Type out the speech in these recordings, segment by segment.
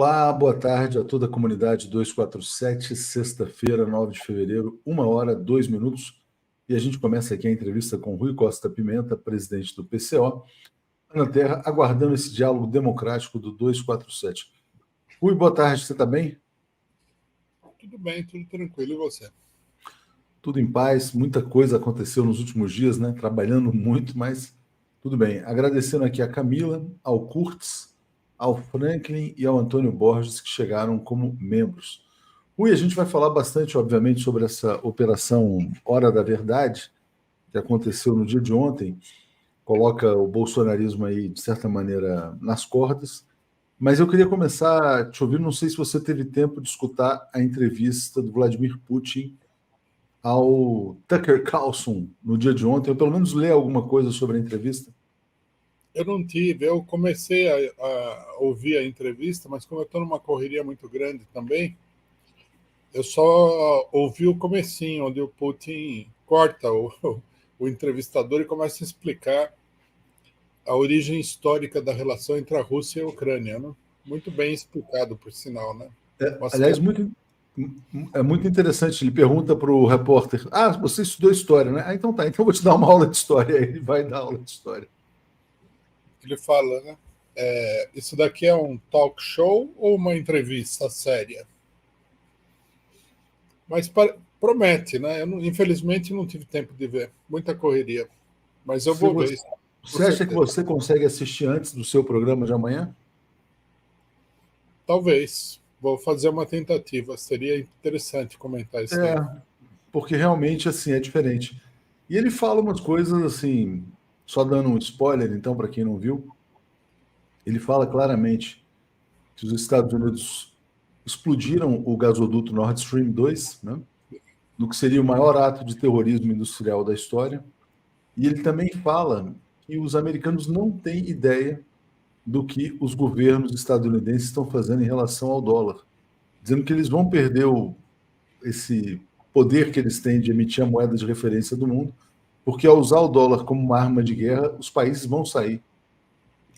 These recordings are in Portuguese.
Olá, boa tarde a toda a comunidade 247, sexta-feira, 9 de fevereiro, 1h02. E a gente começa aqui a entrevista com Rui Costa Pimenta, presidente do PCO, na Terra, aguardando esse diálogo democrático do 247. Rui, boa tarde, você está bem? Tudo bem, tudo tranquilo, e você? Tudo em paz, muita coisa aconteceu nos últimos dias, né? Trabalhando muito, mas tudo bem. Agradecendo aqui a Camila, ao Kurtz, ao Franklin e ao Antônio Borges, que chegaram como membros. Rui, a gente vai falar bastante, obviamente, sobre essa operação Hora da Verdade, que aconteceu no dia de ontem, coloca o bolsonarismo aí, de certa maneira, nas cordas. Mas eu queria começar te ouvindo, não sei se você teve tempo de escutar a entrevista do Vladimir Putin ao Tucker Carlson no dia de ontem, ou pelo menos ler alguma coisa sobre a entrevista. Eu não tive, eu comecei a ouvir a entrevista, mas como eu estou numa correria muito grande também, eu só ouvi o comecinho, onde o Putin corta o entrevistador e começa a explicar a origem histórica da relação entre a Rússia e a Ucrânia, né? Muito bem explicado, por sinal, né? Aliás, é muito interessante. Ele pergunta para o repórter: você estudou história, né? Então tá, então eu vou te dar uma aula de história. Aí ele vai dar aula de história. Ele fala, né? Isso daqui é um talk show ou uma entrevista séria? Mas promete, né? Infelizmente não tive tempo de ver, muita correria. Mas eu vou ver. Você acha que você consegue assistir antes do seu programa de amanhã? Talvez. Vou fazer uma tentativa. Seria interessante comentar isso aí. Porque realmente assim é diferente. E ele fala umas coisas assim, só dando um spoiler, então, para quem não viu, ele fala claramente que os Estados Unidos explodiram o gasoduto Nord Stream 2, né, no que seria o maior ato de terrorismo industrial da história. E ele também fala que os americanos não têm ideia do que os governos estadunidenses estão fazendo em relação ao dólar, dizendo que eles vão perder esse poder que eles têm de emitir a moeda de referência do mundo, porque ao usar o dólar como uma arma de guerra, os países vão sair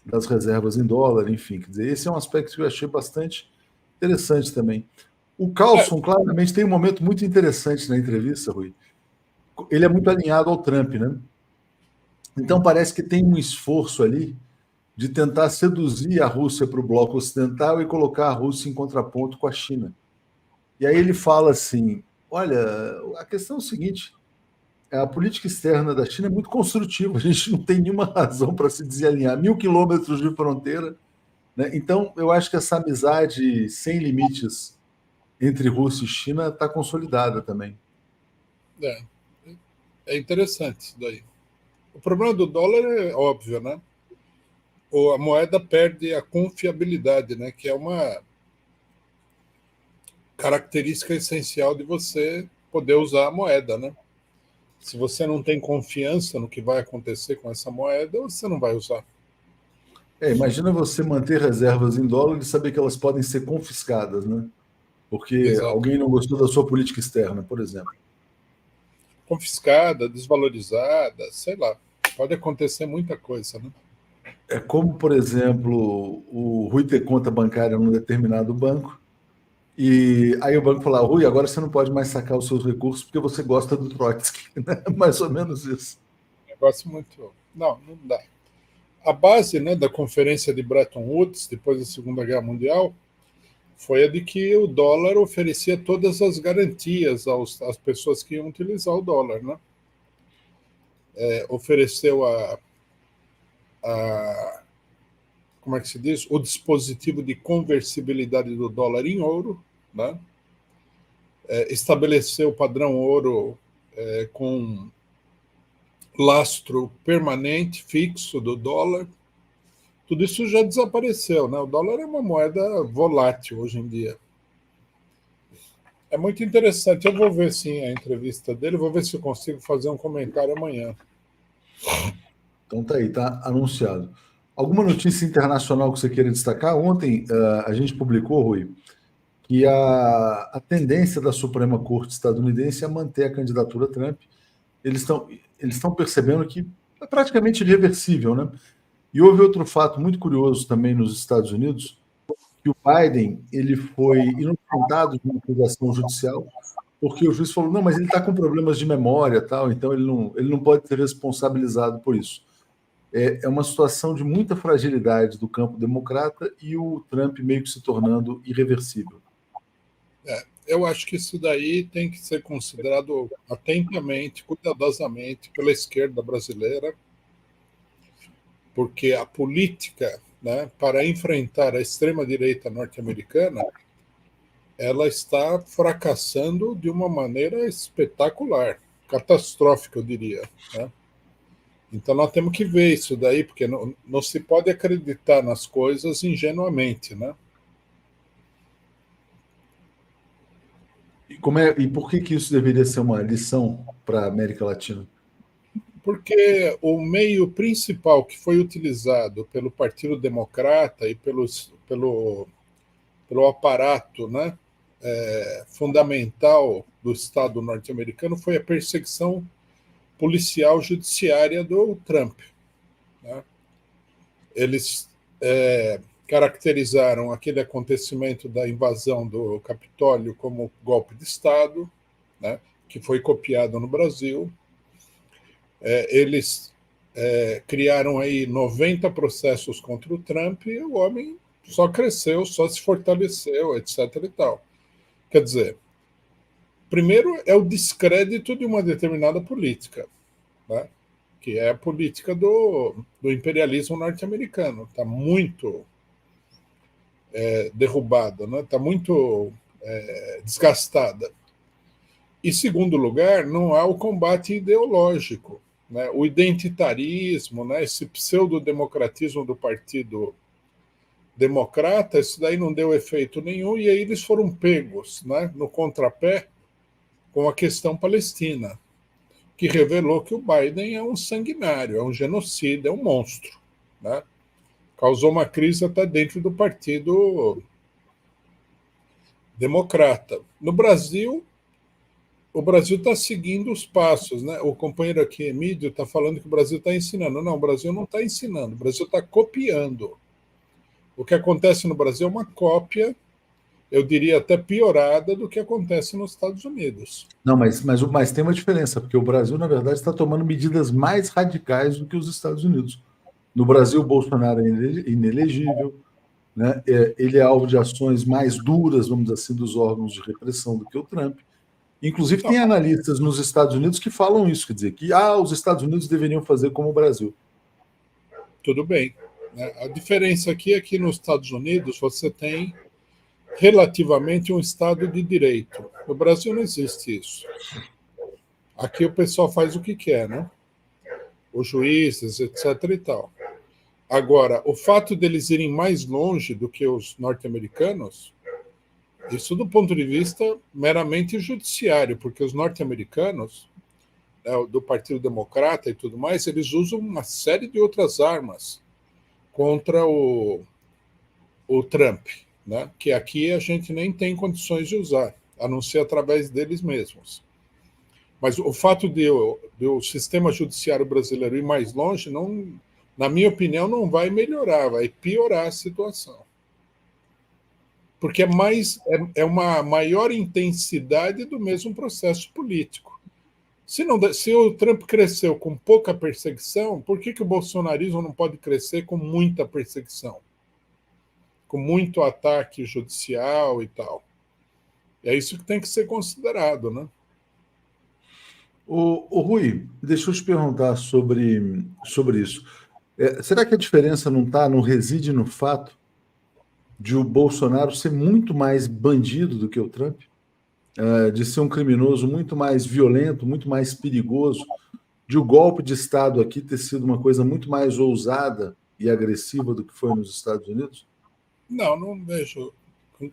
das reservas em dólar, enfim. Quer dizer, esse é um aspecto que eu achei bastante interessante também. O Carlson, claramente, tem um momento muito interessante na entrevista, Rui. Ele é muito alinhado ao Trump, né? Então parece que tem um esforço ali de tentar seduzir a Rússia para o bloco ocidental e colocar a Rússia em contraponto com a China. E aí ele fala assim: olha, a questão é o seguinte, a política externa da China é muito construtiva, a gente não tem nenhuma razão para se desalinhar. 1.000 quilômetros de fronteira, né? Então, eu acho que essa amizade sem limites entre Rússia e China está consolidada também. É interessante isso daí. O problema do dólar é óbvio, né? A moeda perde a confiabilidade, né? Que é uma característica essencial de você poder usar a moeda, né? Se você não tem confiança no que vai acontecer com essa moeda, você não vai usar. Imagina você manter reservas em dólar e saber que elas podem ser confiscadas, né? Porque Exato. alguém não gostou da sua política externa, por exemplo. Confiscada, desvalorizada, sei lá. Pode acontecer muita coisa, né? É como, por exemplo, o Rui ter conta bancária num determinado banco, e aí o banco fala: Rui, agora você não pode mais sacar os seus recursos porque você gosta do Trotsky, né? Mais ou menos isso. Negócio muito... Não dá. A base, né, da conferência de Bretton Woods, depois da Segunda Guerra Mundial, foi a de que o dólar oferecia todas as garantias às pessoas que iam utilizar o dólar, né? Ofereceu como é que se diz? O dispositivo de conversibilidade do dólar em ouro, né? Estabeleceu o padrão ouro com lastro permanente, fixo do dólar. Tudo isso já desapareceu, né? O dólar é uma moeda volátil hoje em dia. É muito interessante. Eu vou ver, sim, a entrevista dele. Vou ver se eu consigo fazer um comentário amanhã. Então tá aí, tá anunciado. Alguma notícia internacional que você queira destacar? Ontem a gente publicou, Rui, que a tendência da Suprema Corte estadunidense é manter a candidatura Trump. Eles estão percebendo que é praticamente irreversível, né? E houve outro fato muito curioso também nos Estados Unidos, que o Biden ele foi inocentado de uma acusação judicial, porque o juiz falou, não, mas ele está com problemas de memória, tal, então ele não pode ser responsabilizado por isso. É uma situação de muita fragilidade do campo democrata e o Trump meio que se tornando irreversível. Eu acho que isso daí tem que ser considerado atentamente, cuidadosamente pela esquerda brasileira, porque a política, né, para enfrentar a extrema-direita norte-americana, ela está fracassando de uma maneira espetacular, catastrófica, eu diria. Né? Então nós temos que ver isso daí, porque não se pode acreditar nas coisas ingenuamente, né? E por que isso deveria ser uma lição para a América Latina? Porque o meio principal que foi utilizado pelo Partido Democrata e pelo aparato, né, fundamental do Estado norte-americano foi a perseguição policial judiciária do Trump. Né? Eles caracterizaram aquele acontecimento da invasão do Capitólio como golpe de Estado, né, que foi copiado no Brasil. Eles criaram aí 90 processos contra o Trump e o homem só cresceu, só se fortaleceu, etc. e tal. Quer dizer, primeiro é o descrédito de uma determinada política, né? Que é a política do imperialismo norte-americano. Está muito derrubada, né? Está muito desgastada. E, segundo lugar, não há o combate ideológico. Né? O identitarismo, né? Esse pseudodemocratismo do Partido Democrata, isso daí não deu efeito nenhum, e aí eles foram pegos, né, no contrapé com a questão palestina, que revelou que o Biden é um sanguinário, é um genocida, é um monstro. Né? Causou uma crise até dentro do Partido Democrata. No Brasil, o Brasil está seguindo os passos. Né? O companheiro aqui, Emílio, está falando que o Brasil está ensinando. Não, o Brasil não está ensinando, o Brasil está copiando. O que acontece no Brasil é uma cópia, eu diria até piorada, do que acontece nos Estados Unidos. Não, mas tem uma diferença, porque o Brasil, na verdade, está tomando medidas mais radicais do que os Estados Unidos. No Brasil, o Bolsonaro é inelegível, né? Ele é alvo de ações mais duras, vamos dizer assim, dos órgãos de repressão do que o Trump. Inclusive, Não, tem analistas nos Estados Unidos que falam isso, quer dizer, que os Estados Unidos deveriam fazer como o Brasil. tudo bem. Né? A diferença aqui é que nos Estados Unidos você tem relativamente um Estado de direito. No Brasil não existe isso. Aqui o pessoal faz o que quer, né? Os juízes, etc. e tal. Agora, o fato deles irem mais longe do que os norte-americanos, isso do ponto de vista meramente judiciário, porque os norte-americanos, né, do Partido Democrata e tudo mais, eles usam uma série de outras armas contra o Trump, né, que aqui a gente nem tem condições de usar, a não ser através deles mesmos. Mas o fato de o sistema judiciário brasileiro ir mais longe, não, na minha opinião, não vai melhorar, vai piorar a situação. Porque é uma maior intensidade do mesmo processo político. Se o Trump cresceu com pouca perseguição, por que o bolsonarismo não pode crescer com muita perseguição? Com muito ataque judicial e tal. É isso que tem que ser considerado, né? O Rui, deixa eu te perguntar sobre isso. Será que a diferença não reside no fato de o Bolsonaro ser muito mais bandido do que o Trump? De ser um criminoso muito mais violento, muito mais perigoso, de o golpe de Estado aqui ter sido uma coisa muito mais ousada e agressiva do que foi nos Estados Unidos? Não vejo.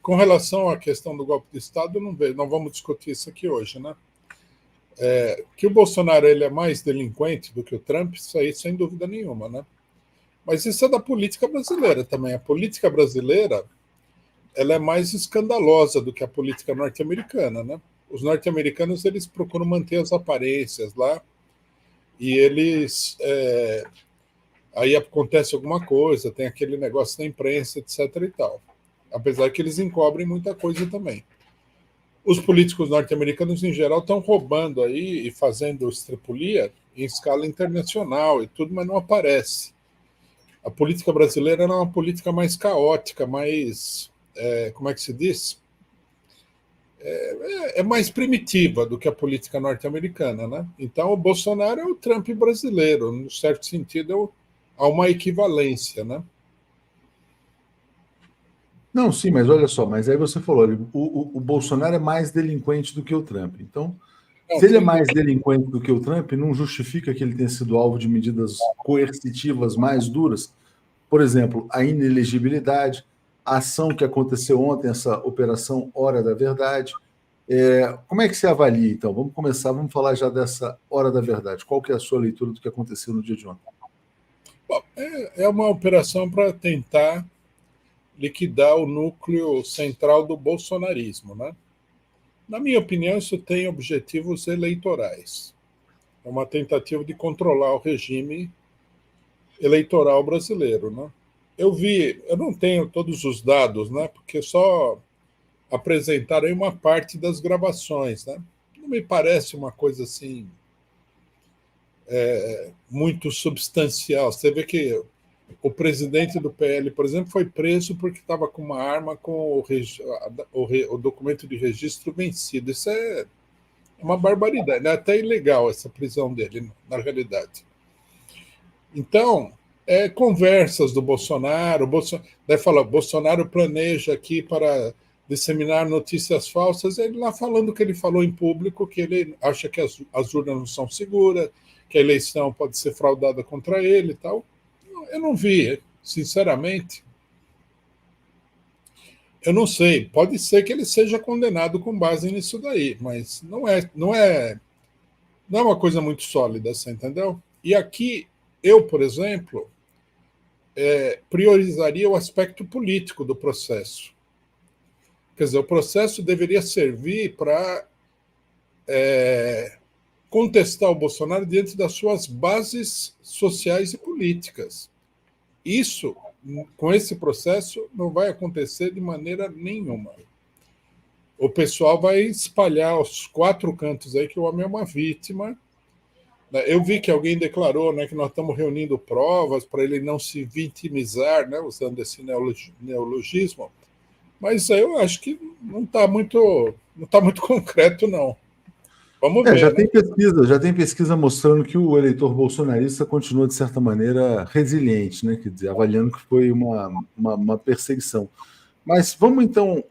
Com relação à questão do golpe de Estado, não vejo. Não vamos discutir isso aqui hoje, né? Que o Bolsonaro ele é mais delinquente do que o Trump, isso aí sem dúvida nenhuma, né? Mas isso é da política brasileira também. A política brasileira ela é mais escandalosa do que a política norte-americana, né? Os norte-americanos eles procuram manter as aparências lá e eles aí acontece alguma coisa, tem aquele negócio da imprensa, etc. e tal. apesar que eles encobrem muita coisa também. Os políticos norte-americanos, em geral, estão roubando aí e fazendo estripulia em escala internacional e tudo, mas não aparece. A política brasileira era uma política mais caótica, mais, como é que se diz? É mais primitiva do que a política norte-americana, né? Então, o Bolsonaro é o Trump brasileiro, no certo sentido, há uma equivalência, né? Não, sim, mas olha só, mas aí você falou, o Bolsonaro é mais delinquente do que o Trump. Então, Não, se ele é sem mais dúvida. delinquente do que o Trump, não justifica que ele tenha sido alvo de medidas coercitivas mais duras. Por exemplo, a inelegibilidade, a ação que aconteceu ontem, essa operação Hora da Verdade. Como é que você avalia, então? Vamos começar, vamos falar já dessa Hora da Verdade. Qual que é a sua leitura do que aconteceu no dia de ontem? Bom, é uma operação para tentar liquidar o núcleo central do bolsonarismo, né? Na minha opinião, isso tem objetivos eleitorais. É uma tentativa de controlar o regime eleitoral brasileiro, né? Eu não tenho todos os dados, né? Porque só apresentaram aí uma parte das gravações, né? Não me parece uma coisa assim muito substancial. Você vê que o presidente do PL, por exemplo, foi preso porque estava com uma arma com o documento de registro vencido. Isso é uma barbaridade, é até ilegal essa prisão dele, na realidade. Então, conversas do Bolsonaro, daí fala, Bolsonaro planeja aqui para disseminar notícias falsas, ele lá falando o que ele falou em público, que ele acha que as urnas não são seguras, que a eleição pode ser fraudada contra ele e tal. Eu não vi, sinceramente. Eu não sei, pode ser que ele seja condenado com base nisso daí, mas não é uma coisa muito sólida, você entendeu? E aqui, eu, por exemplo, priorizaria o aspecto político do processo. Quer dizer, o processo deveria servir para contestar o Bolsonaro diante das suas bases sociais e políticas. Isso, com esse processo, não vai acontecer de maneira nenhuma. O pessoal vai espalhar aos quatro cantos aí que o homem é uma vítima. Eu vi que alguém declarou, né, que nós estamos reunindo provas para ele não se vitimizar, né, usando esse neologismo, mas eu acho que não está muito concreto, não. Vamos ver, né? Já tem pesquisa mostrando que o eleitor bolsonarista continua, de certa maneira, resiliente, né? Quer dizer, avaliando que foi uma perseguição. Mas vamos então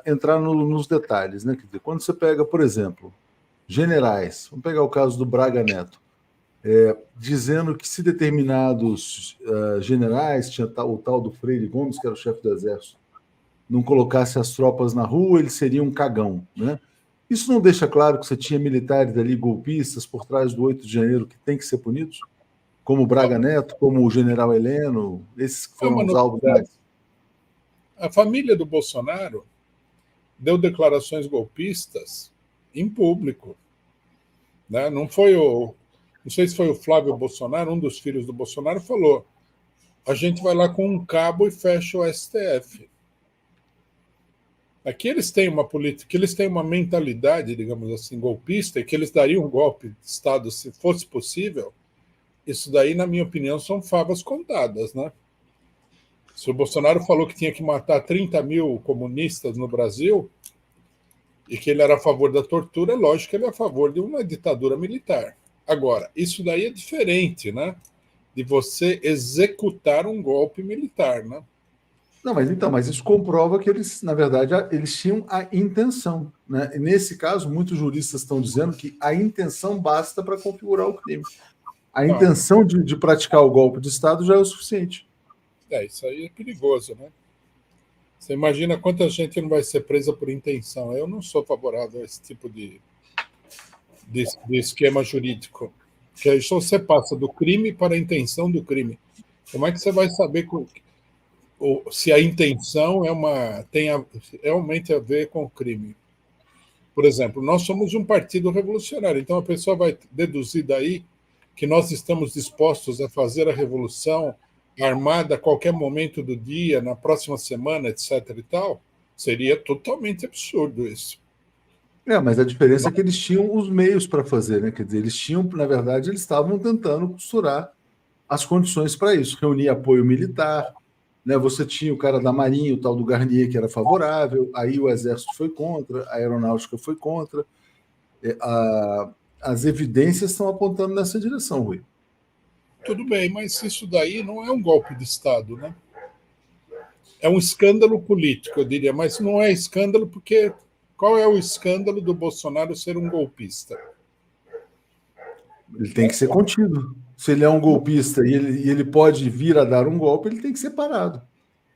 entrar nos detalhes, né? Quer dizer, quando você pega, por exemplo, generais, vamos pegar o caso do Braga Neto, dizendo que se determinados generais, tinha o tal do Freire Gomes, que era o chefe do exército, não colocasse as tropas na rua, ele seria um cagão, né? Isso não deixa claro que você tinha militares ali golpistas por trás do 8 de janeiro que tem que ser punidos? Como o Braga Neto, como o general Heleno, esses que É foram uma os alvos novidade. mais. A família do Bolsonaro deu declarações golpistas em público, né? Não sei se foi o Flávio Bolsonaro, um dos filhos do Bolsonaro, falou: a gente vai lá com um cabo e fecha o STF. Aqui eles têm uma política, eles têm uma mentalidade, digamos assim, golpista, e que eles dariam um golpe de Estado se fosse possível. Isso daí, na minha opinião, são favas contadas, né? Se o Bolsonaro falou que tinha que matar 30 mil comunistas no Brasil e que ele era a favor da tortura, é lógico que ele é a favor de uma ditadura militar. Agora, isso daí é diferente, né? De você executar um golpe militar, né? Não, mas então, mas isso comprova que eles, na verdade, eles tinham a intenção, né? E nesse caso, muitos juristas estão dizendo que a intenção basta para configurar o crime. A Não, intenção de praticar o golpe de Estado já é o suficiente. isso aí é perigoso, né? Você imagina quanta gente não vai ser presa por intenção. Eu não sou favorável a esse tipo de esquema jurídico. Que aí só você passa do crime para a intenção do crime. Como é que você vai saber se a intenção tem realmente a ver com o crime? Por exemplo, nós somos um partido revolucionário, então a pessoa vai deduzir daí que nós estamos dispostos a fazer a revolução armada a qualquer momento do dia, na próxima semana, etc. e tal, seria totalmente absurdo isso. Mas a diferença é que eles tinham os meios para fazer, né? Quer dizer, eles tinham, na verdade, eles estavam tentando costurar as condições para isso, reunir apoio militar, né? Você tinha o cara da Marinha, o tal do Garnier, que era favorável, aí o Exército foi contra, a Aeronáutica foi contra. As evidências estão apontando nessa direção, Rui. Tudo bem, mas isso daí não é um golpe de Estado, né? É um escândalo político, eu diria, mas não é escândalo porque qual é o escândalo do Bolsonaro ser um golpista? Ele tem que ser contido. Se ele é um golpista e ele pode vir a dar um golpe, ele tem que ser parado.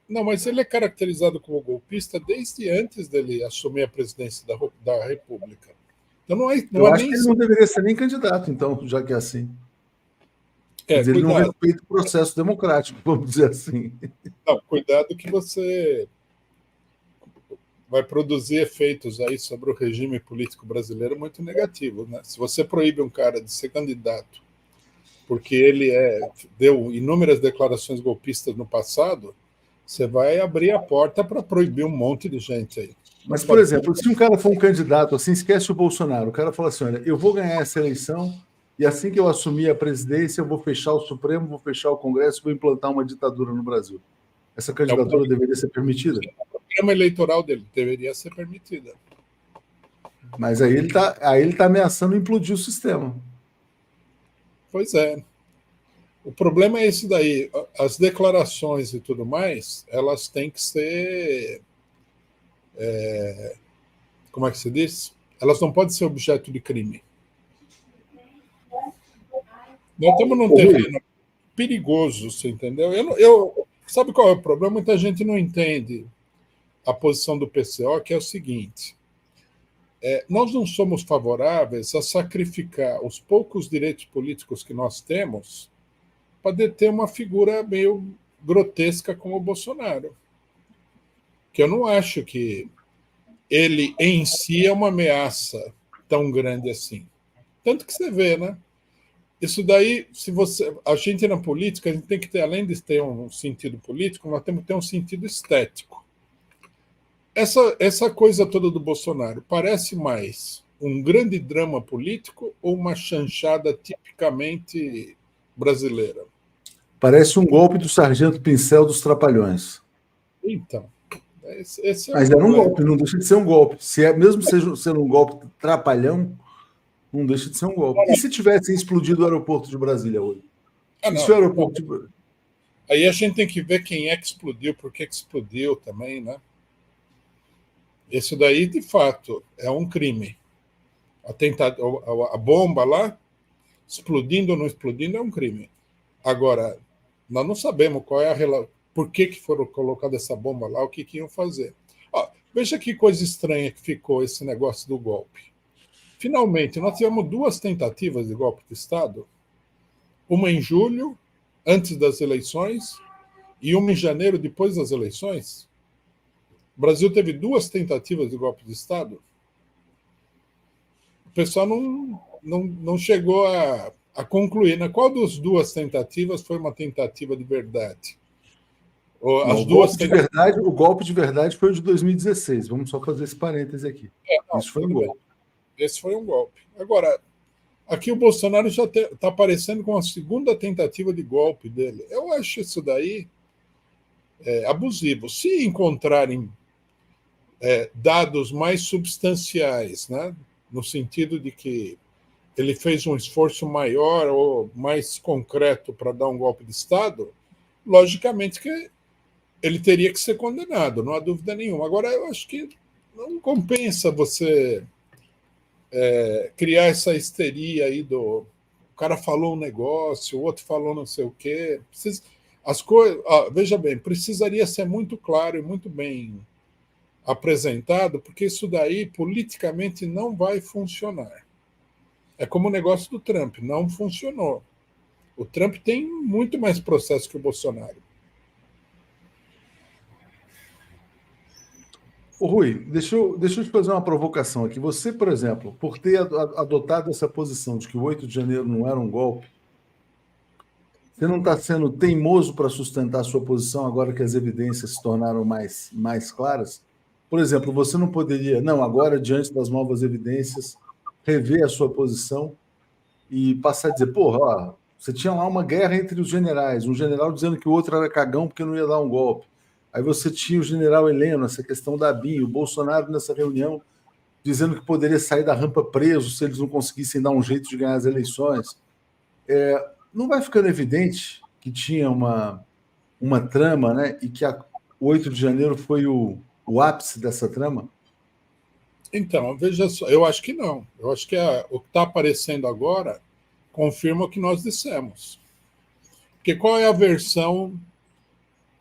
Não, mas ele é caracterizado como golpista desde antes dele assumir a presidência da República. Então Eu acho que ele não deveria ser nem candidato, então, já que é assim. Quer dizer, ele não respeita o processo democrático, vamos dizer assim. Não, cuidado que você vai produzir efeitos aí sobre o regime político brasileiro muito negativos, né? Se você proíbe um cara de ser candidato porque ele deu inúmeras declarações golpistas no passado, você vai abrir a porta para proibir um monte de gente aí. Mas, por exemplo, se um cara for um candidato assim, esquece o Bolsonaro, o cara fala assim, olha, eu vou ganhar essa eleição e assim que eu assumir a presidência, eu vou fechar o Supremo, vou fechar o Congresso, vou implantar uma ditadura no Brasil. Essa candidatura deveria ser permitida? O programa eleitoral dele deveria ser permitida. Mas aí ele tá ameaçando implodir o sistema. Pois é. O problema é esse daí. As declarações e tudo mais, elas têm que ser... como é que se diz? Elas não podem ser objeto de crime. Nós estamos num terreno perigoso, você entendeu? Sabe qual é o problema? Muita gente não entende a posição do PCO, que é o seguinte: nós não somos favoráveis a sacrificar os poucos direitos políticos que nós temos para deter uma figura meio grotesca como o Bolsonaro. Que eu não acho que ele em si é uma ameaça tão grande assim. Tanto que você vê, né? Isso daí, a gente na política, a gente tem que ter, além de ter um sentido político, nós temos que ter um sentido estético. Essa coisa toda do Bolsonaro parece mais um grande drama político ou uma chanchada tipicamente brasileira? Parece um golpe do Sargento Pincel dos Trapalhões. Então, mas era um golpe, não deixa de ser um golpe. Mesmo sendo um golpe trapalhão, não deixa de ser um golpe. E se tivesse explodido o aeroporto de Brasília hoje? Isso é o aeroporto de... Aí a gente tem que ver quem é que explodiu, por que explodiu também, né? Isso daí, de fato, é um crime. A bomba lá, explodindo ou não explodindo, é um crime. Agora, nós não sabemos qual é por que foram colocar essa bomba lá, o que iam fazer. Veja que coisa estranha que ficou esse negócio do golpe. Finalmente, nós tivemos 2 tentativas de golpe de Estado, uma em julho, antes das eleições, e uma em janeiro, depois das eleições. O Brasil teve 2 tentativas de golpe de Estado. O pessoal não chegou a concluir. Né? Qual das 2 tentativas foi uma tentativa de verdade? O golpe de verdade foi o de 2016. Vamos só fazer esse parêntese aqui. Isso foi um golpe. Esse foi um golpe. Agora, aqui o Bolsonaro já está aparecendo com a segunda tentativa de golpe dele. Eu acho isso daí abusivo. Se encontrarem dados mais substanciais, né, no sentido de que ele fez um esforço maior ou mais concreto para dar um golpe de Estado, logicamente que ele teria que ser condenado, não há dúvida nenhuma. Agora, eu acho que não compensa você criar essa histeria aí o cara falou um negócio, o outro falou não sei o quê. Veja bem, precisaria ser muito claro e muito bem apresentado, porque isso daí politicamente não vai funcionar. É como o negócio do Trump, não funcionou. O Trump tem muito mais processo que o Bolsonaro. Rui, deixa eu te fazer uma provocação aqui. Você, por exemplo, por ter adotado essa posição de que o 8 de janeiro não era um golpe, Você não está sendo teimoso para sustentar a sua posição agora que as evidências se tornaram mais claras? Por exemplo, você não poderia, não, agora, diante das novas evidências, rever a sua posição e passar a dizer, porra, ó, você tinha lá uma guerra entre os generais, um general dizendo que o outro era cagão porque não ia dar um golpe. Aí você tinha o general Heleno, essa questão da BIM, o Bolsonaro nessa reunião dizendo que poderia sair da rampa preso se eles não conseguissem dar um jeito de ganhar as eleições. Não vai ficando evidente que tinha uma trama, né? E que o 8 de janeiro foi o ápice dessa trama? Então, veja só, eu acho que não. Eu acho que o que está aparecendo agora confirma o que nós dissemos. Porque qual é a versão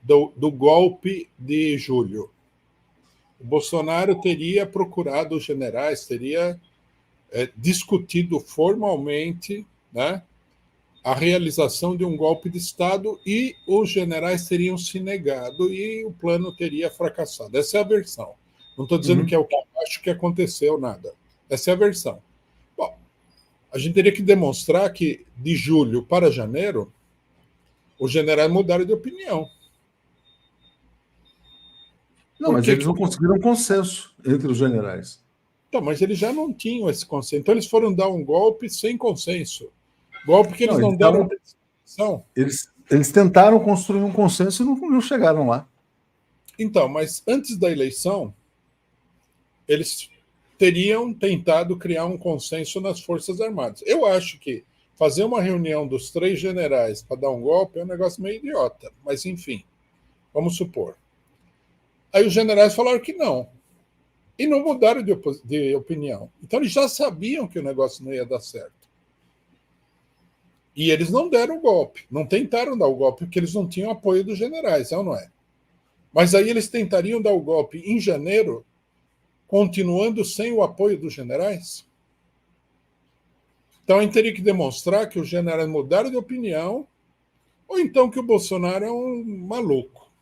do golpe de julho? O Bolsonaro teria procurado os generais, teria discutido formalmente, né, a realização de um golpe de Estado e os generais teriam se negado e o plano teria fracassado. Essa é a versão. Não estou dizendo que é o que eu acho que aconteceu, nada. Essa é a versão. Bom, a gente teria que demonstrar que de julho para janeiro os generais mudaram de opinião. Não, mas eles não conseguiram consenso entre os generais. Então, mas eles já não tinham esse consenso. Então eles foram dar um golpe sem consenso. Golpe que eles não deram atenção. Eles tentaram construir um consenso e não chegaram lá. Então, mas antes da eleição, eles teriam tentado criar um consenso nas Forças Armadas. Eu acho que fazer uma reunião dos 3 generais para dar um golpe é um negócio meio idiota, mas enfim, vamos supor. Aí os generais falaram que não, e não mudaram de opinião. Então eles já sabiam que o negócio não ia dar certo. E eles não deram o golpe, não tentaram dar o golpe, porque eles não tinham apoio dos generais, é ou não é? Mas aí eles tentariam dar o golpe em janeiro, continuando sem o apoio dos generais? Então a gente teria que demonstrar que os generais mudaram de opinião, ou então que o Bolsonaro é um maluco.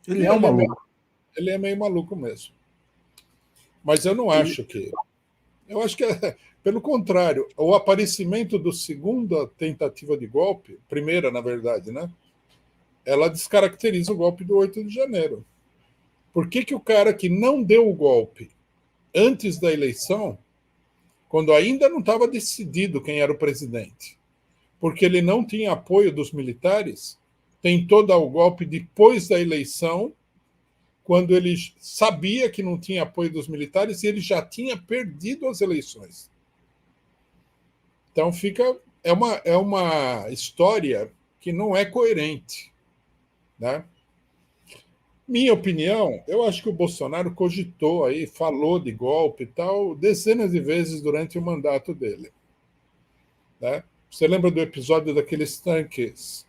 Ele é um maluco. Ele é meio maluco mesmo. Mas eu não acho que... Eu acho que pelo contrário, o aparecimento do segunda tentativa de golpe, primeira, na verdade, né? Ela descaracteriza o golpe do 8 de janeiro. Por que o cara que não deu o golpe antes da eleição, quando ainda não estava decidido quem era o presidente, porque ele não tinha apoio dos militares, tentou dar o golpe depois da eleição, quando ele sabia que não tinha apoio dos militares e ele já tinha perdido as eleições. Então é uma história que não é coerente, né? Minha opinião, eu acho que o Bolsonaro cogitou aí, falou de golpe e tal, dezenas de vezes durante o mandato dele, né? Você lembra do episódio daqueles tanques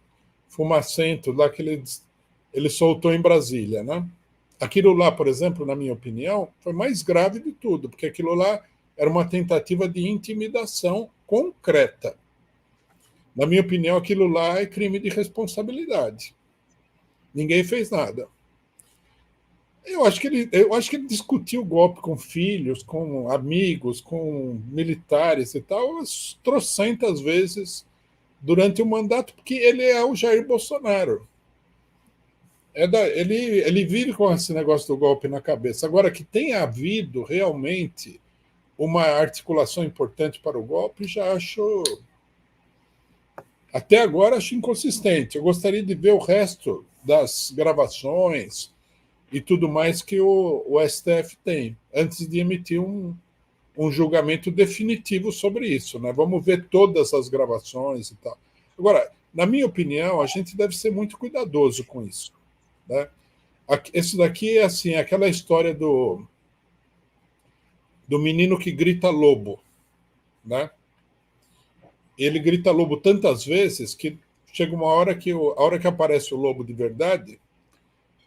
fumacentos lá que ele soltou em Brasília, né? Aquilo lá, por exemplo, na minha opinião, foi mais grave de tudo, porque aquilo lá era uma tentativa de intimidação concreta. Na minha opinião, aquilo lá é crime de responsabilidade. Ninguém fez nada. Eu acho que ele discutiu o golpe com filhos, com amigos, com militares e tal, umas trocentas vezes durante o mandato, porque ele é o Jair Bolsonaro. Ele vive com esse negócio do golpe na cabeça. Agora, que tenha havido realmente uma articulação importante para o golpe, já acho... Até agora, acho inconsistente. Eu gostaria de ver o resto das gravações e tudo mais que o STF tem, antes de emitir um julgamento definitivo sobre isso, né? Vamos ver todas as gravações e tal. Agora, na minha opinião, a gente deve ser muito cuidadoso com isso, né? Esse daqui é assim, aquela história do menino que grita lobo, né? Ele grita lobo tantas vezes que chega uma hora que a hora que aparece o lobo de verdade,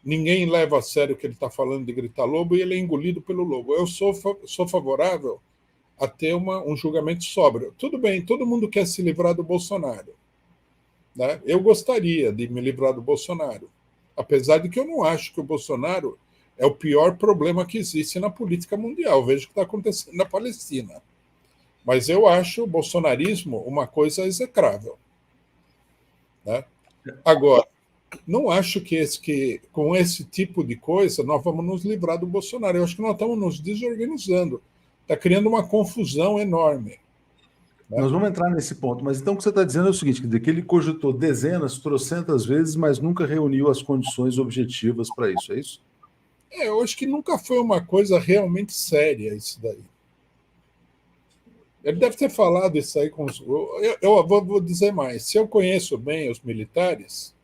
ninguém leva a sério o que ele está falando de gritar lobo e ele é engolido pelo lobo. Eu sou favorável a ter um julgamento sóbrio. Tudo bem, todo mundo quer se livrar do Bolsonaro, né? Eu gostaria de me livrar do Bolsonaro, apesar de que eu não acho que o Bolsonaro é o pior problema que existe na política mundial. Veja o que está acontecendo na Palestina. Mas eu acho o bolsonarismo uma coisa execrável. né? Agora, não acho que com esse tipo de coisa nós vamos nos livrar do Bolsonaro. Eu acho que nós estamos nos desorganizando. Está criando uma confusão enorme. Né? Nós vamos entrar nesse ponto, mas então o que você está dizendo é o seguinte, que ele cogitou dezenas, trocentas vezes, mas nunca reuniu as condições objetivas para isso, é isso? Eu acho que nunca foi uma coisa realmente séria isso daí. Ele deve ter falado isso aí com os... Eu vou dizer mais. Se eu conheço bem os militares,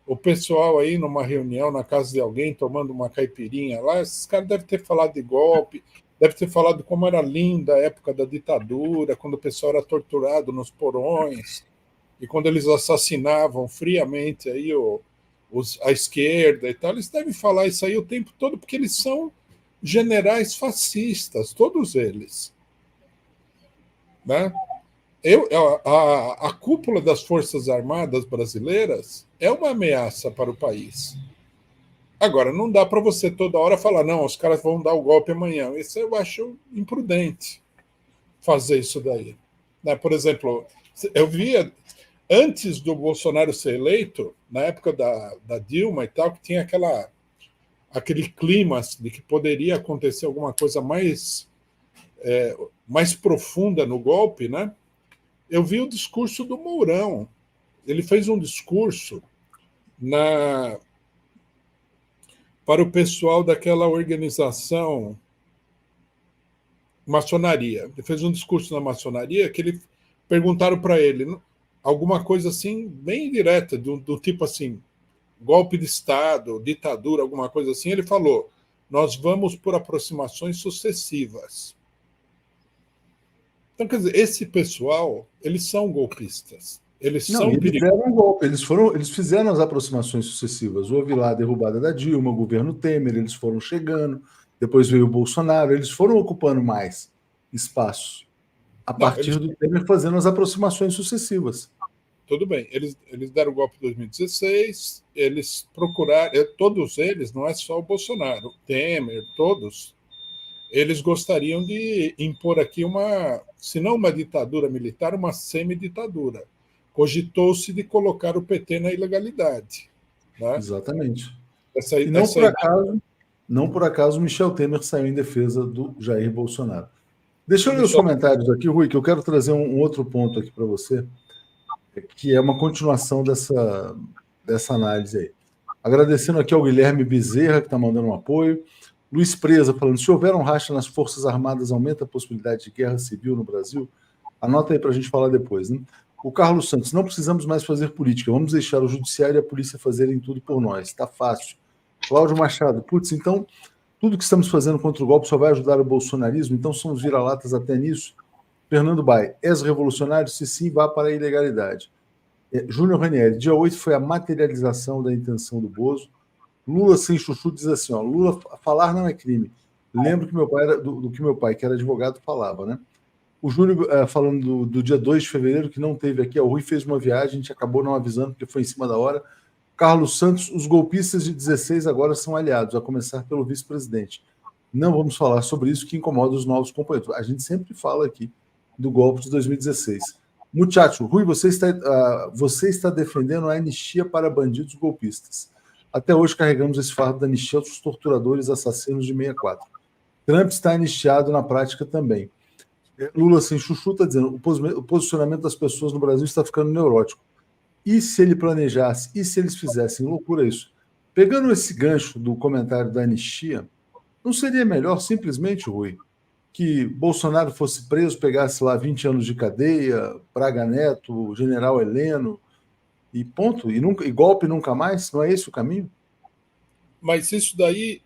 o pessoal aí numa reunião na casa de alguém, tomando uma caipirinha lá, esses caras devem ter falado de golpe, deve ter falado como era linda a época da ditadura, quando o pessoal era torturado nos porões, e quando eles assassinavam friamente aí a esquerda e tal. Eles devem falar isso aí o tempo todo, porque eles são generais fascistas, todos eles. Né? A cúpula das Forças Armadas brasileiras é uma ameaça para o país. Agora, não dá para você toda hora falar, não, os caras vão dar o golpe amanhã. Isso eu acho imprudente, fazer isso daí. Né? Por exemplo, eu via, antes do Bolsonaro ser eleito, na época da Dilma e tal, que tinha aquele clima de que poderia acontecer alguma coisa mais profunda no golpe, né? Eu vi o discurso do Mourão. Ele fez um discurso para o pessoal daquela organização maçonaria. Ele fez um discurso na maçonaria que perguntaram para ele alguma coisa assim, bem direta, do tipo assim, golpe de Estado, ditadura, alguma coisa assim. Ele falou, nós vamos por aproximações sucessivas. Então, quer dizer, esse pessoal, eles são golpistas. Eles Não, são eles perigosos. deram um golpe, eles fizeram as aproximações sucessivas. Houve lá a derrubada da Dilma, o governo Temer, eles foram chegando, depois veio o Bolsonaro, eles foram ocupando mais espaço a Não, partir eles, do Temer fazendo as aproximações sucessivas. tudo bem, eles deram o golpe em 2016, eles procuraram, todos eles, não é só o Bolsonaro, o Temer, todos, eles gostariam de impor aqui se não uma ditadura militar, uma semi-ditadura. Cogitou-se de colocar o PT na ilegalidade. Né? Exatamente. Essa, E essa ideia. não por acaso, Michel Temer saiu em defesa do Jair Bolsonaro. Deixa eu ler os Michel, comentários aqui, Rui, que eu quero trazer um outro ponto aqui para você, que é uma continuação dessa análise aí. Agradecendo aqui ao Guilherme Bezerra, que está mandando um apoio. Luiz Presa falando, se houver um racha nas Forças Armadas, aumenta a possibilidade de guerra civil no Brasil? Anota aí para a gente falar depois. Né? O Carlos Santos, não precisamos mais fazer política, vamos deixar o judiciário e a polícia fazerem tudo por nós, está fácil. Cláudio Machado, putz, então tudo que estamos fazendo contra o golpe só vai ajudar o bolsonarismo, então somos vira-latas até nisso? Fernando Bai, és revolucionário? Se sim, vá para a ilegalidade. Júnior Ranieri, dia 8 foi a materialização da intenção do Bozo. Lula sem chuchu diz assim, ó, Lula falar não é crime. Lembro que meu pai era, do que meu pai, que era advogado, falava, né? O Júnior, falando do dia 2 de fevereiro, que não teve aqui, o Rui fez uma viagem, a gente acabou não avisando, porque foi em cima da hora. Carlos Santos, os golpistas de 16 agora são aliados, a começar pelo vice-presidente. Não vamos falar sobre isso, que incomoda os novos companheiros. A gente sempre fala aqui do golpe de 2016. Muchacho, Rui, você está defendendo a anistia para bandidos golpistas. Até hoje carregamos esse fardo da anistia aos torturadores assassinos de 64. Trump está anistiado na prática também. Lula sem chuchu está dizendo o posicionamento das pessoas no Brasil está ficando neurótico. E se ele planejasse? E se eles fizessem? Loucura isso. Pegando esse gancho do comentário da anistia, não seria melhor simplesmente, Rui, que Bolsonaro fosse preso, pegasse lá 20 anos de cadeia, Braga Neto, General Heleno, e ponto? E golpe nunca mais? Não é esse o caminho? Mas isso daí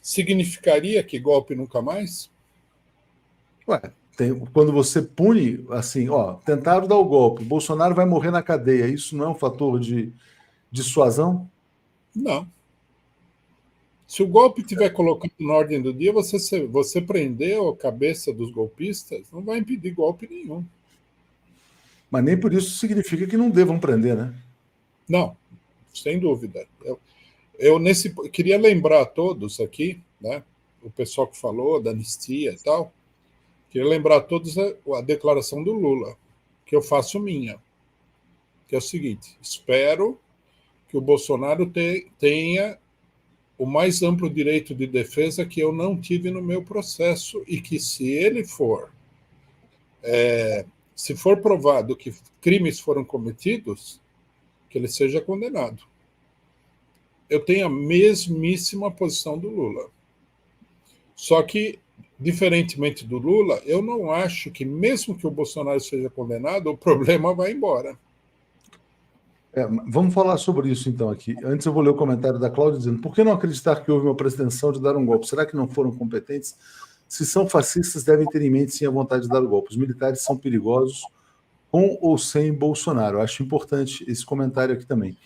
significaria que golpe nunca mais? Ué, quando você pune, assim, ó, tentaram dar o golpe, Bolsonaro vai morrer na cadeia, isso não é um fator de dissuasão? Não. Se o golpe tiver colocado na ordem do dia, você prendeu a cabeça dos golpistas, não vai impedir golpe nenhum. Mas nem por isso significa que não devam prender, né? Não, sem dúvida. Eu queria lembrar a todos aqui, né, o pessoal que falou da anistia e tal, queria lembrar a todos a declaração do Lula, que eu faço minha. que é o seguinte: espero que o Bolsonaro tenha o mais amplo direito de defesa que eu não tive no meu processo e que, se ele for, se for provado que crimes foram cometidos, que ele seja condenado. Eu tenho a mesmíssima posição do Lula. Só que, diferentemente do Lula, eu não acho que, mesmo que o Bolsonaro seja condenado, o problema vai embora. Vamos falar sobre isso, então, aqui. Antes eu vou ler o comentário da Cláudia dizendo: por que não acreditar que houve uma pretensão de dar um golpe? Será que não foram competentes? Se são fascistas, devem ter em mente, sim, a vontade de dar o golpe. Os militares são perigosos, com ou sem Bolsonaro. Eu acho importante esse comentário aqui também.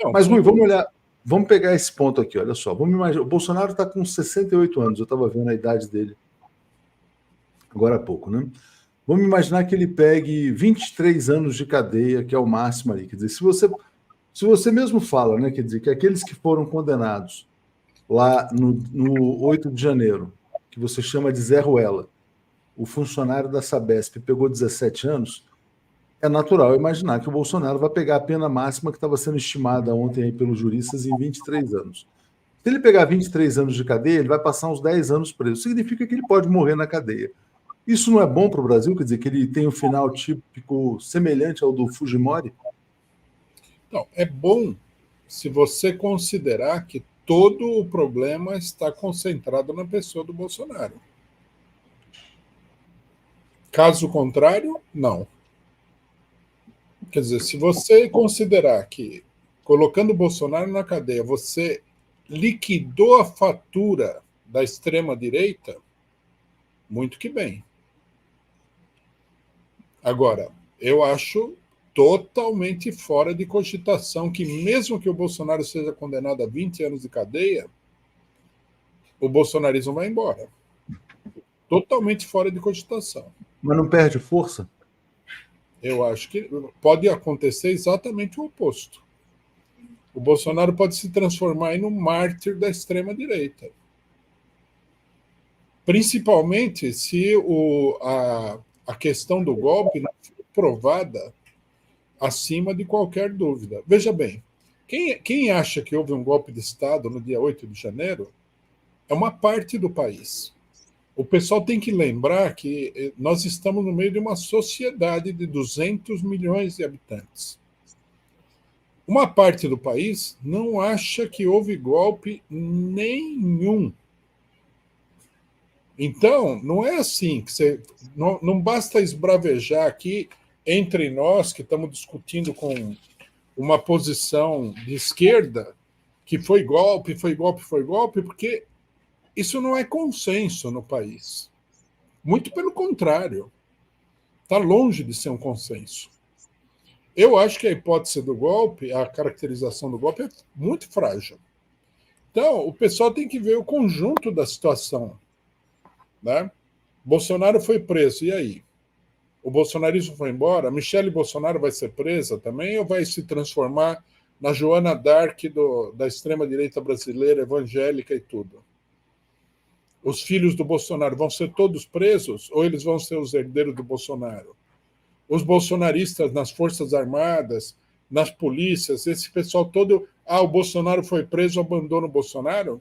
Não, Mas, Rui, vamos olhar, vamos pegar esse ponto aqui, olha só. Vamos imaginar, o Bolsonaro está com 68 anos, eu estava vendo a idade dele agora há pouco, né? Vamos imaginar que ele pegue 23 anos de cadeia, que é o máximo ali. Quer dizer, se você mesmo fala, né, quer dizer, que aqueles que foram condenados lá no 8 de janeiro, que você chama de Zé Ruela, o funcionário da Sabesp pegou 17 anos, é natural imaginar que o Bolsonaro vai pegar a pena máxima que estava sendo estimada ontem aí pelos juristas em 23 anos. Se ele pegar 23 anos de cadeia, ele vai passar uns 10 anos preso. Significa que ele pode morrer na cadeia. Isso não é bom para o Brasil? Quer dizer, que ele tem um final típico semelhante ao do Fujimori? Não, é bom se você considerar que todo o problema está concentrado na pessoa do Bolsonaro. Caso contrário, não. Quer dizer, se você considerar que, colocando o Bolsonaro na cadeia, você liquidou a fatura da extrema-direita, muito que bem. Agora, eu acho totalmente fora de cogitação que, mesmo que o Bolsonaro seja condenado a 20 anos de cadeia, o bolsonarismo vai embora. Totalmente fora de cogitação. Mas não perde força? Eu acho que pode acontecer exatamente o oposto. O Bolsonaro pode se transformar em um mártir da extrema-direita. Principalmente se a questão do golpe não for provada acima de qualquer dúvida. Veja bem, quem acha que houve um golpe de Estado no dia 8 de janeiro é uma parte do país. O pessoal tem que lembrar que nós estamos no meio de uma sociedade de 200 milhões de habitantes. Uma parte do país não acha que houve golpe nenhum. Então, não é assim que não basta esbravejar aqui entre nós que estamos discutindo com uma posição de esquerda que foi golpe, porque isso não é consenso no país. Muito pelo contrário. Está longe de ser um consenso. Eu acho que a hipótese do golpe, a caracterização do golpe é muito frágil. Então, o pessoal tem que ver o conjunto da situação. Né? Bolsonaro foi preso, e aí? O bolsonarismo foi embora? A Michele Bolsonaro vai ser presa também ou vai se transformar na Joana d'Arc da extrema-direita brasileira, evangélica e tudo? Os filhos do Bolsonaro vão ser todos presos ou eles vão ser os herdeiros do Bolsonaro? Os bolsonaristas nas Forças Armadas, nas polícias, esse pessoal todo... o Bolsonaro foi preso, abandona o Bolsonaro?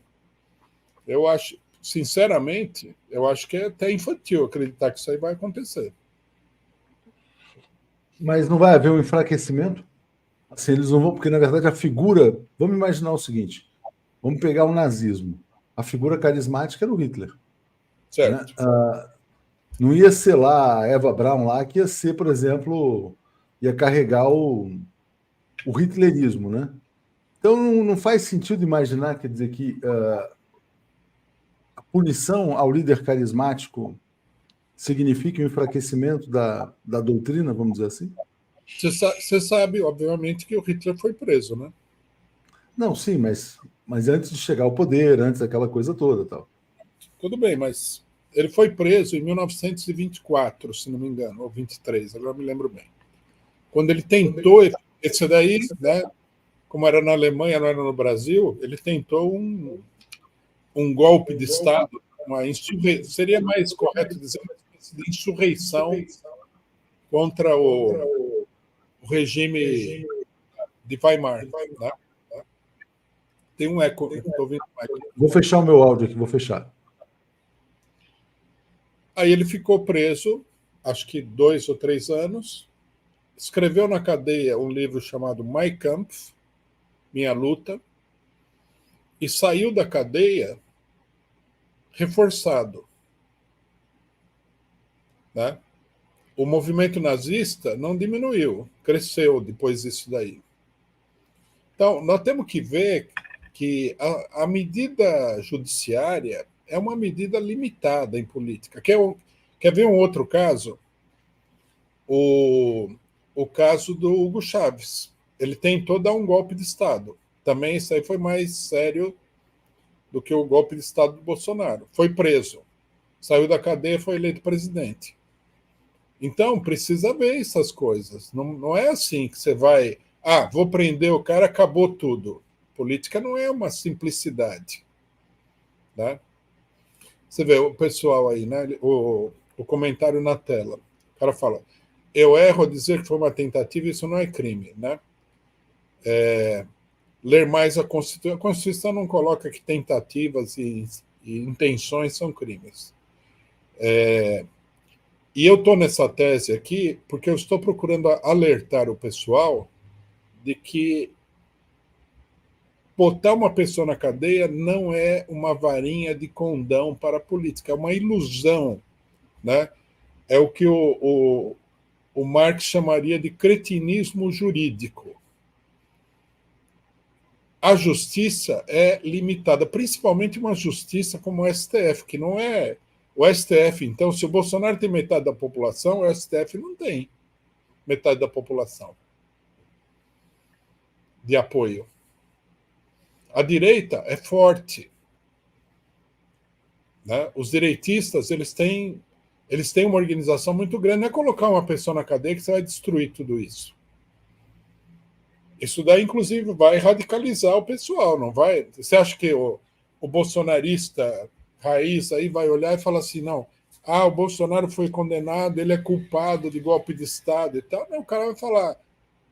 Eu acho, sinceramente, eu acho que é até infantil acreditar que isso aí vai acontecer. Mas não vai haver um enfraquecimento? Assim, eles não vão, porque na verdade a figura... Vamos imaginar o seguinte, vamos pegar o nazismo. A figura carismática era o Hitler. Certo. Né? Não ia ser lá a Eva Braun lá, que ia ser, por exemplo, ia carregar o hitlerismo, né? Então não faz sentido imaginar, quer dizer, que a punição ao líder carismático signifique um enfraquecimento da doutrina, vamos dizer assim? Você sabe, obviamente, que o Hitler foi preso, né? Não, sim, mas antes de chegar ao poder, antes daquela coisa toda, tal. Tudo bem, mas ele foi preso em 1924, se não me engano, ou 23, agora me lembro bem. Quando ele tentou, esse daí, né, como era na Alemanha, não era no Brasil, ele tentou um golpe de Estado, seria mais correto dizer uma espécie de insurreição contra o regime de Weimar. Né? Tem um eco, estou ouvindo um eco. Vou fechar o meu áudio aqui, vou fechar. Aí ele ficou preso, acho que 2 ou 3 anos, escreveu na cadeia um livro chamado Mein Kampf, Minha Luta, e saiu da cadeia reforçado. Né? O movimento nazista não diminuiu, cresceu depois disso daí. Então, nós temos que ver que a medida judiciária é uma medida limitada em política. Quer ver um outro caso? O caso do Hugo Chávez. Ele tentou dar um golpe de Estado. Também isso aí foi mais sério do que o golpe de Estado do Bolsonaro. Foi preso, saiu da cadeia, foi eleito presidente. Então, precisa ver essas coisas. Não é assim que você vai... vou prender o cara, acabou tudo. Política não é uma simplicidade. Né? Você vê o pessoal aí, né? O comentário na tela. O cara fala, eu erro ao dizer que foi uma tentativa, isso não é crime. Né? Ler mais a Constituição. A Constituição não coloca que tentativas e intenções são crimes. E eu estou nessa tese aqui porque eu estou procurando alertar o pessoal de que botar uma pessoa na cadeia não é uma varinha de condão para a política, é uma ilusão. Né? É o que o Marx chamaria de cretinismo jurídico. A justiça é limitada, principalmente uma justiça como o STF, que não é o STF. Então, se o Bolsonaro tem metade da população, o STF não tem metade da população de apoio. A direita é forte. Né? Os direitistas, eles têm uma organização muito grande. Não é colocar uma pessoa na cadeia que você vai destruir tudo isso. Isso daí, inclusive, vai radicalizar o pessoal, não vai? Você acha que o bolsonarista raiz aí vai olhar e falar assim, não, o Bolsonaro foi condenado, ele é culpado de golpe de Estado e tal. Não, o cara vai falar,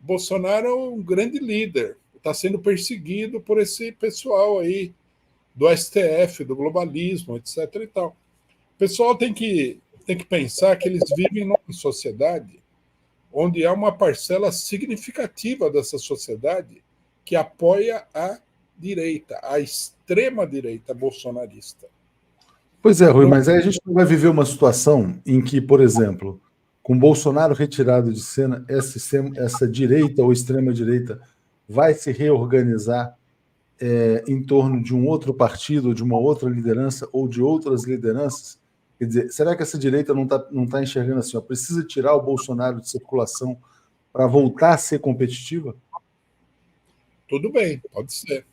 Bolsonaro é um grande líder, está sendo perseguido por esse pessoal aí do STF, do globalismo, etc. e tal. O pessoal tem que pensar que eles vivem numa sociedade onde há uma parcela significativa dessa sociedade que apoia a direita, a extrema-direita bolsonarista. Pois é, Rui, mas aí a gente não vai viver uma situação em que, por exemplo, com Bolsonaro retirado de cena, essa direita ou extrema-direita vai se reorganizar em torno de um outro partido, de uma outra liderança ou de outras lideranças? Quer dizer, será que essa direita não tá enxergando assim, precisa tirar o Bolsonaro de circulação para voltar a ser competitiva? Tudo bem, pode ser.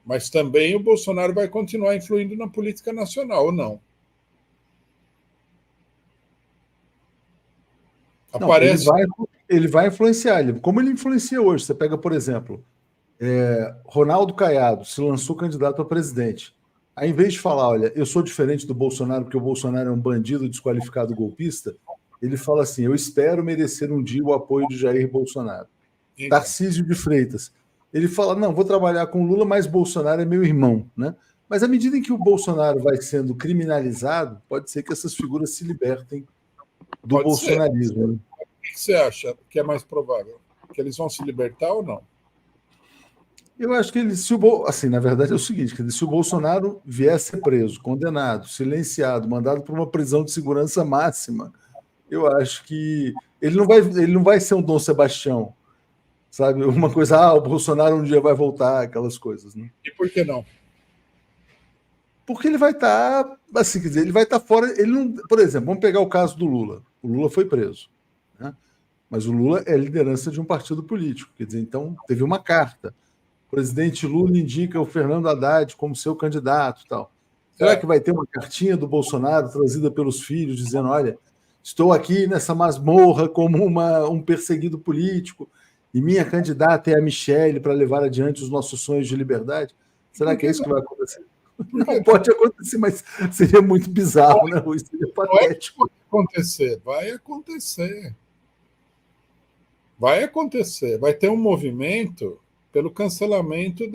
Mas também o Bolsonaro vai continuar influindo na política nacional, ou não? Aparece... Não, ele vai influenciar. Como ele influencia hoje? Você pega, por exemplo, Ronaldo Caiado se lançou candidato a presidente. Aí, em vez de falar, olha, eu sou diferente do Bolsonaro porque o Bolsonaro é um bandido desqualificado golpista, ele fala assim, eu espero merecer um dia o apoio de Jair Bolsonaro. Isso. Tarcísio de Freitas. Ele fala, não, vou trabalhar com Lula, mas Bolsonaro é meu irmão. Né? Mas à medida em que o Bolsonaro vai sendo criminalizado, pode ser que essas figuras se libertem do bolsonarismo. Né? O que você acha que é mais provável? Que eles vão se libertar ou não? Eu acho que assim, na verdade é o seguinte, se o Bolsonaro vier a ser preso, condenado, silenciado, mandado para uma prisão de segurança máxima, eu acho que ele não vai ser um Dom Sebastião, sabe? Uma coisa, o Bolsonaro um dia vai voltar, aquelas coisas, né? E por que não? Porque ele vai estar, assim, quer dizer, ele vai estar fora, ele não, por exemplo, vamos pegar o caso do Lula. O Lula foi preso, né? Mas o Lula é liderança de um partido político, quer dizer, então teve uma carta. O presidente Lula indica o Fernando Haddad como seu candidato e tal. Será que vai ter uma cartinha do Bolsonaro trazida pelos filhos dizendo, olha, estou aqui nessa masmorra como um perseguido político e minha candidata é a Michelle para levar adiante os nossos sonhos de liberdade? Será que é isso que vai acontecer? Não pode acontecer, mas seria muito bizarro, né, Rui? Seria patético. Vai acontecer. Vai acontecer. Vai ter um movimento pelo cancelamento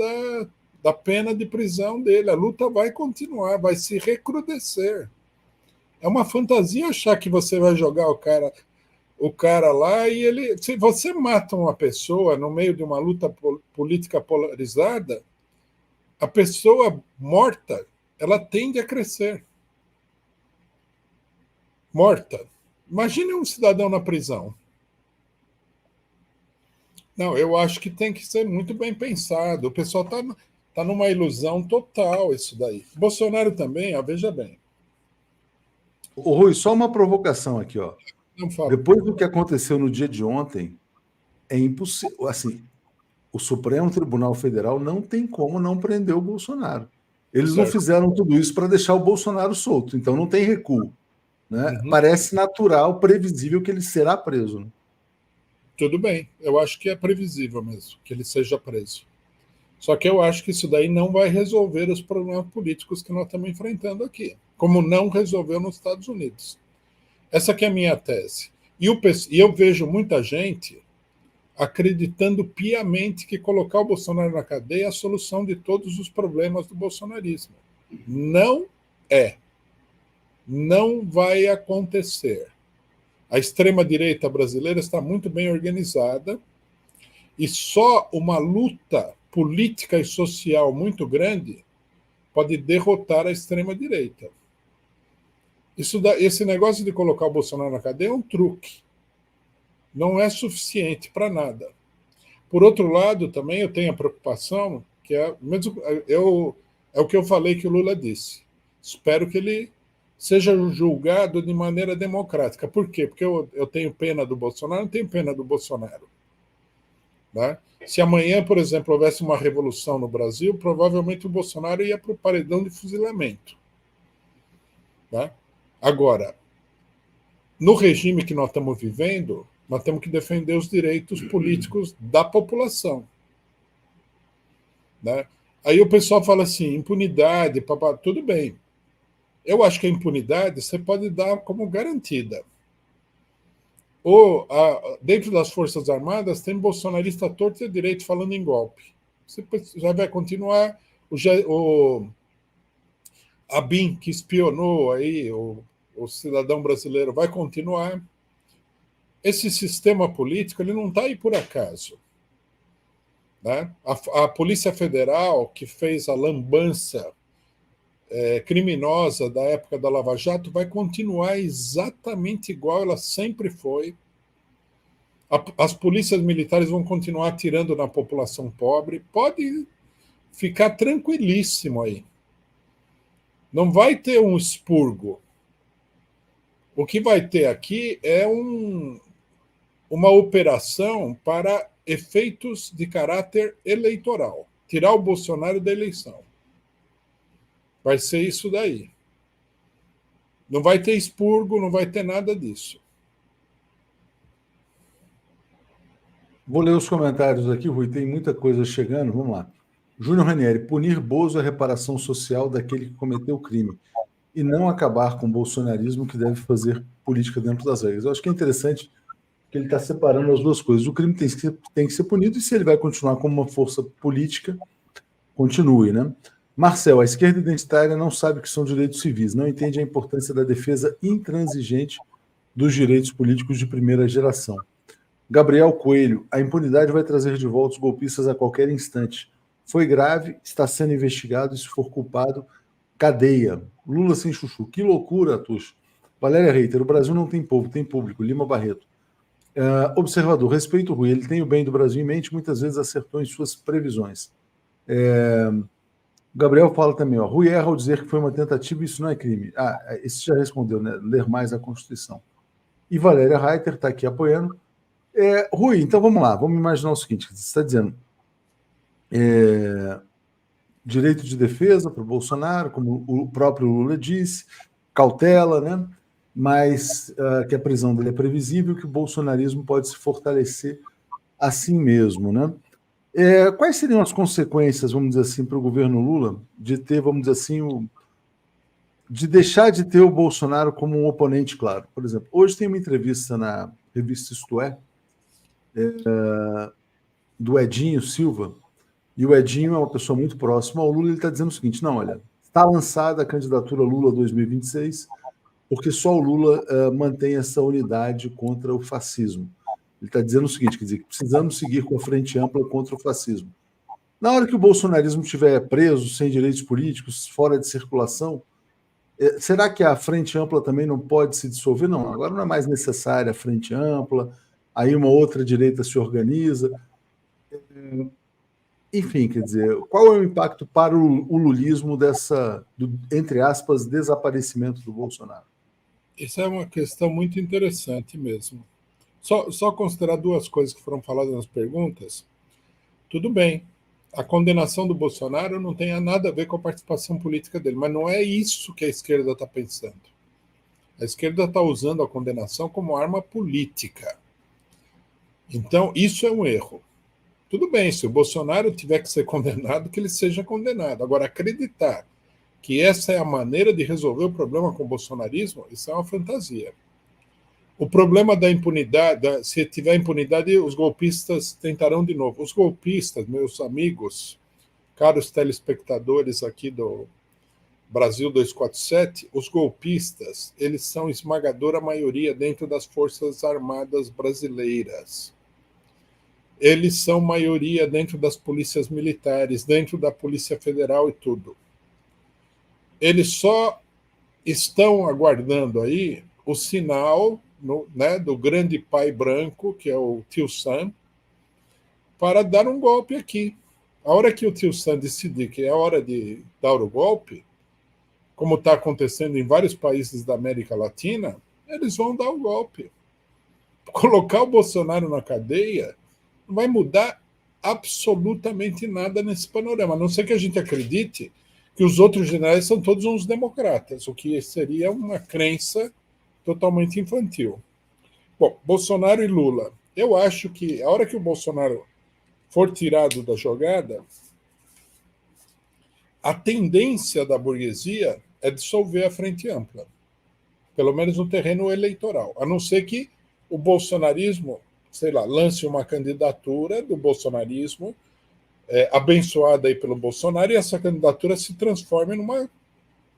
da pena de prisão dele. A luta vai continuar, vai se recrudescer. É uma fantasia achar que você vai jogar o cara lá e ele. Se você mata uma pessoa no meio de uma luta política polarizada, a pessoa morta, ela tende a crescer. Morta. Imagine um cidadão na prisão. Não, eu acho que tem que ser muito bem pensado. O pessoal tá numa ilusão total isso daí. Bolsonaro também, ó, veja bem. Ô, Rui, só uma provocação aqui, ó. Não falo. Depois do que aconteceu no dia de ontem, é impossível. Assim, o Supremo Tribunal Federal não tem como não prender o Bolsonaro. Eles não fizeram tudo isso para deixar o Bolsonaro solto, então não tem recuo. Né? Parece natural, previsível que ele será preso. Né? Tudo bem, eu acho que é previsível mesmo que ele seja preso. Só que eu acho que isso daí não vai resolver os problemas políticos que nós estamos enfrentando aqui, como não resolveu nos Estados Unidos. Essa que é a minha tese. E eu vejo muita gente acreditando piamente que colocar o Bolsonaro na cadeia é a solução de todos os problemas do bolsonarismo. Não é. Não vai acontecer. A extrema-direita brasileira está muito bem organizada e só uma luta política e social muito grande pode derrotar a extrema-direita. Esse negócio de colocar o Bolsonaro na cadeia é um truque. Não é suficiente para nada. Por outro lado, também eu tenho a preocupação, que é o que eu falei que o Lula disse. Espero que ele seja julgado de maneira democrática. Por quê? Porque eu tenho pena do Bolsonaro, não tenho pena do Bolsonaro. Né? Se amanhã, por exemplo, houvesse uma revolução no Brasil, provavelmente o Bolsonaro ia para o paredão de fuzilamento. Né? Agora, no regime que nós estamos vivendo, nós temos que defender os direitos políticos da população. Né? Aí o pessoal fala assim, impunidade, papá, tudo bem. Eu acho que a impunidade você pode dar como garantida. Dentro das Forças Armadas tem bolsonarista torto e direito falando em golpe. Você já vai continuar. A BIM, que espionou aí o cidadão brasileiro, vai continuar. Esse sistema político ele não está aí por acaso. Né? A Polícia Federal, que fez a lambança criminosa da época da Lava Jato, vai continuar exatamente igual ela sempre foi. As polícias militares vão continuar atirando na população pobre. Pode ficar tranquilíssimo aí. Não vai ter um expurgo. O que vai ter aqui é uma operação para efeitos de caráter eleitoral. Tirar o Bolsonaro da eleição. Vai ser isso daí. Não vai ter expurgo, não vai ter nada disso. Vou ler os comentários aqui, Rui, tem muita coisa chegando, vamos lá. Júnior Ranieri, punir Bozo é reparação social daquele que cometeu o crime e não acabar com o bolsonarismo que deve fazer política dentro das regras. Eu acho que é interessante que ele está separando as duas coisas. O crime tem que ser punido e se ele vai continuar como uma força política, continue, né? Marcel, a esquerda identitária não sabe o que são direitos civis, não entende a importância da defesa intransigente dos direitos políticos de primeira geração. Gabriel Coelho, a impunidade vai trazer de volta os golpistas a qualquer instante. Foi grave, está sendo investigado e se for culpado, cadeia. Lula sem chuchu. Que loucura, Tuxo. Valéria Reiter, o Brasil não tem povo, tem público. Lima Barreto. Observador, respeito o Rui, ele tem o bem do Brasil em mente, muitas vezes acertou em suas previsões. Gabriel fala também, ó, Rui erra ao dizer que foi uma tentativa e isso não é crime. Esse já respondeu, né? Ler mais a Constituição. E Valéria Reiter está aqui apoiando. Rui, então vamos lá, vamos imaginar o seguinte, você está dizendo direito de defesa para o Bolsonaro, como o próprio Lula disse, cautela, né? Mas que a prisão dele é previsível, que o bolsonarismo pode se fortalecer assim mesmo, né? Quais seriam as consequências, vamos dizer assim, para o governo Lula de ter, vamos dizer assim, de deixar de ter o Bolsonaro como um oponente claro? Por exemplo, hoje tem uma entrevista na revista Isto É, do Edinho Silva, E o Edinho é uma pessoa muito próxima ao Lula, ele está dizendo o seguinte, não, olha, está lançada a candidatura Lula 2026, porque só o Lula mantém essa unidade contra o fascismo. Ele está dizendo o seguinte, quer dizer, que precisamos seguir com a frente ampla contra o fascismo. Na hora que o bolsonarismo estiver preso, sem direitos políticos, fora de circulação, será que a frente ampla também não pode se dissolver? Não, agora não é mais necessária a frente ampla, aí uma outra direita se organiza. Enfim, quer dizer, qual é o impacto para o lulismo entre aspas, desaparecimento do Bolsonaro? Isso é uma questão muito interessante mesmo. Só considerar duas coisas que foram faladas nas perguntas. Tudo bem, a condenação do Bolsonaro não tem nada a ver com a participação política dele, mas não é isso que a esquerda está pensando. A esquerda está usando a condenação como arma política. Então, isso é um erro. Tudo bem, se o Bolsonaro tiver que ser condenado, que ele seja condenado. Agora, acreditar que essa é a maneira de resolver o problema com o bolsonarismo, isso é uma fantasia. O problema da impunidade, se tiver impunidade, os golpistas tentarão de novo. Os golpistas, meus amigos, caros telespectadores aqui do Brasil 247, os golpistas, eles são esmagadora maioria dentro das Forças Armadas brasileiras. Eles são maioria dentro das polícias militares, dentro da Polícia Federal e tudo. Eles só estão aguardando aí o sinal do grande pai branco, que é o tio Sam, para dar um golpe aqui. A hora que o tio Sam decidir que é hora de dar o golpe, como está acontecendo em vários países da América Latina, eles vão dar o golpe. Colocar o Bolsonaro na cadeia não vai mudar absolutamente nada nesse panorama, a não ser que a gente acredite que os outros generais são todos uns democratas, o que seria uma crença totalmente infantil. Bom, Bolsonaro e Lula. Eu acho que a hora que o Bolsonaro for tirado da jogada, a tendência da burguesia é dissolver a frente ampla, pelo menos no terreno eleitoral, a não ser que o bolsonarismo, sei lá, lance uma candidatura do bolsonarismo, abençoada aí pelo Bolsonaro, e essa candidatura se transforme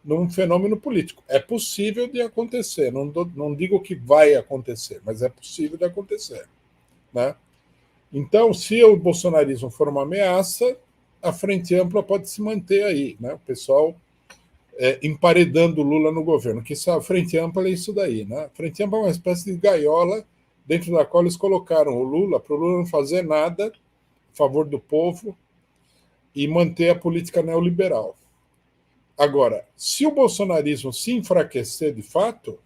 num fenômeno político. É possível de acontecer, não digo que vai acontecer, mas é possível de acontecer. Né? Então, se o bolsonarismo for uma ameaça, a frente ampla pode se manter aí, né? O pessoal emparedando o Lula no governo, que a frente ampla é isso daí. Né? A frente ampla é uma espécie de gaiola dentro da qual eles colocaram o Lula, para o Lula não fazer nada a favor do povo e manter a política neoliberal. Agora, se o bolsonarismo se enfraquecer de fato,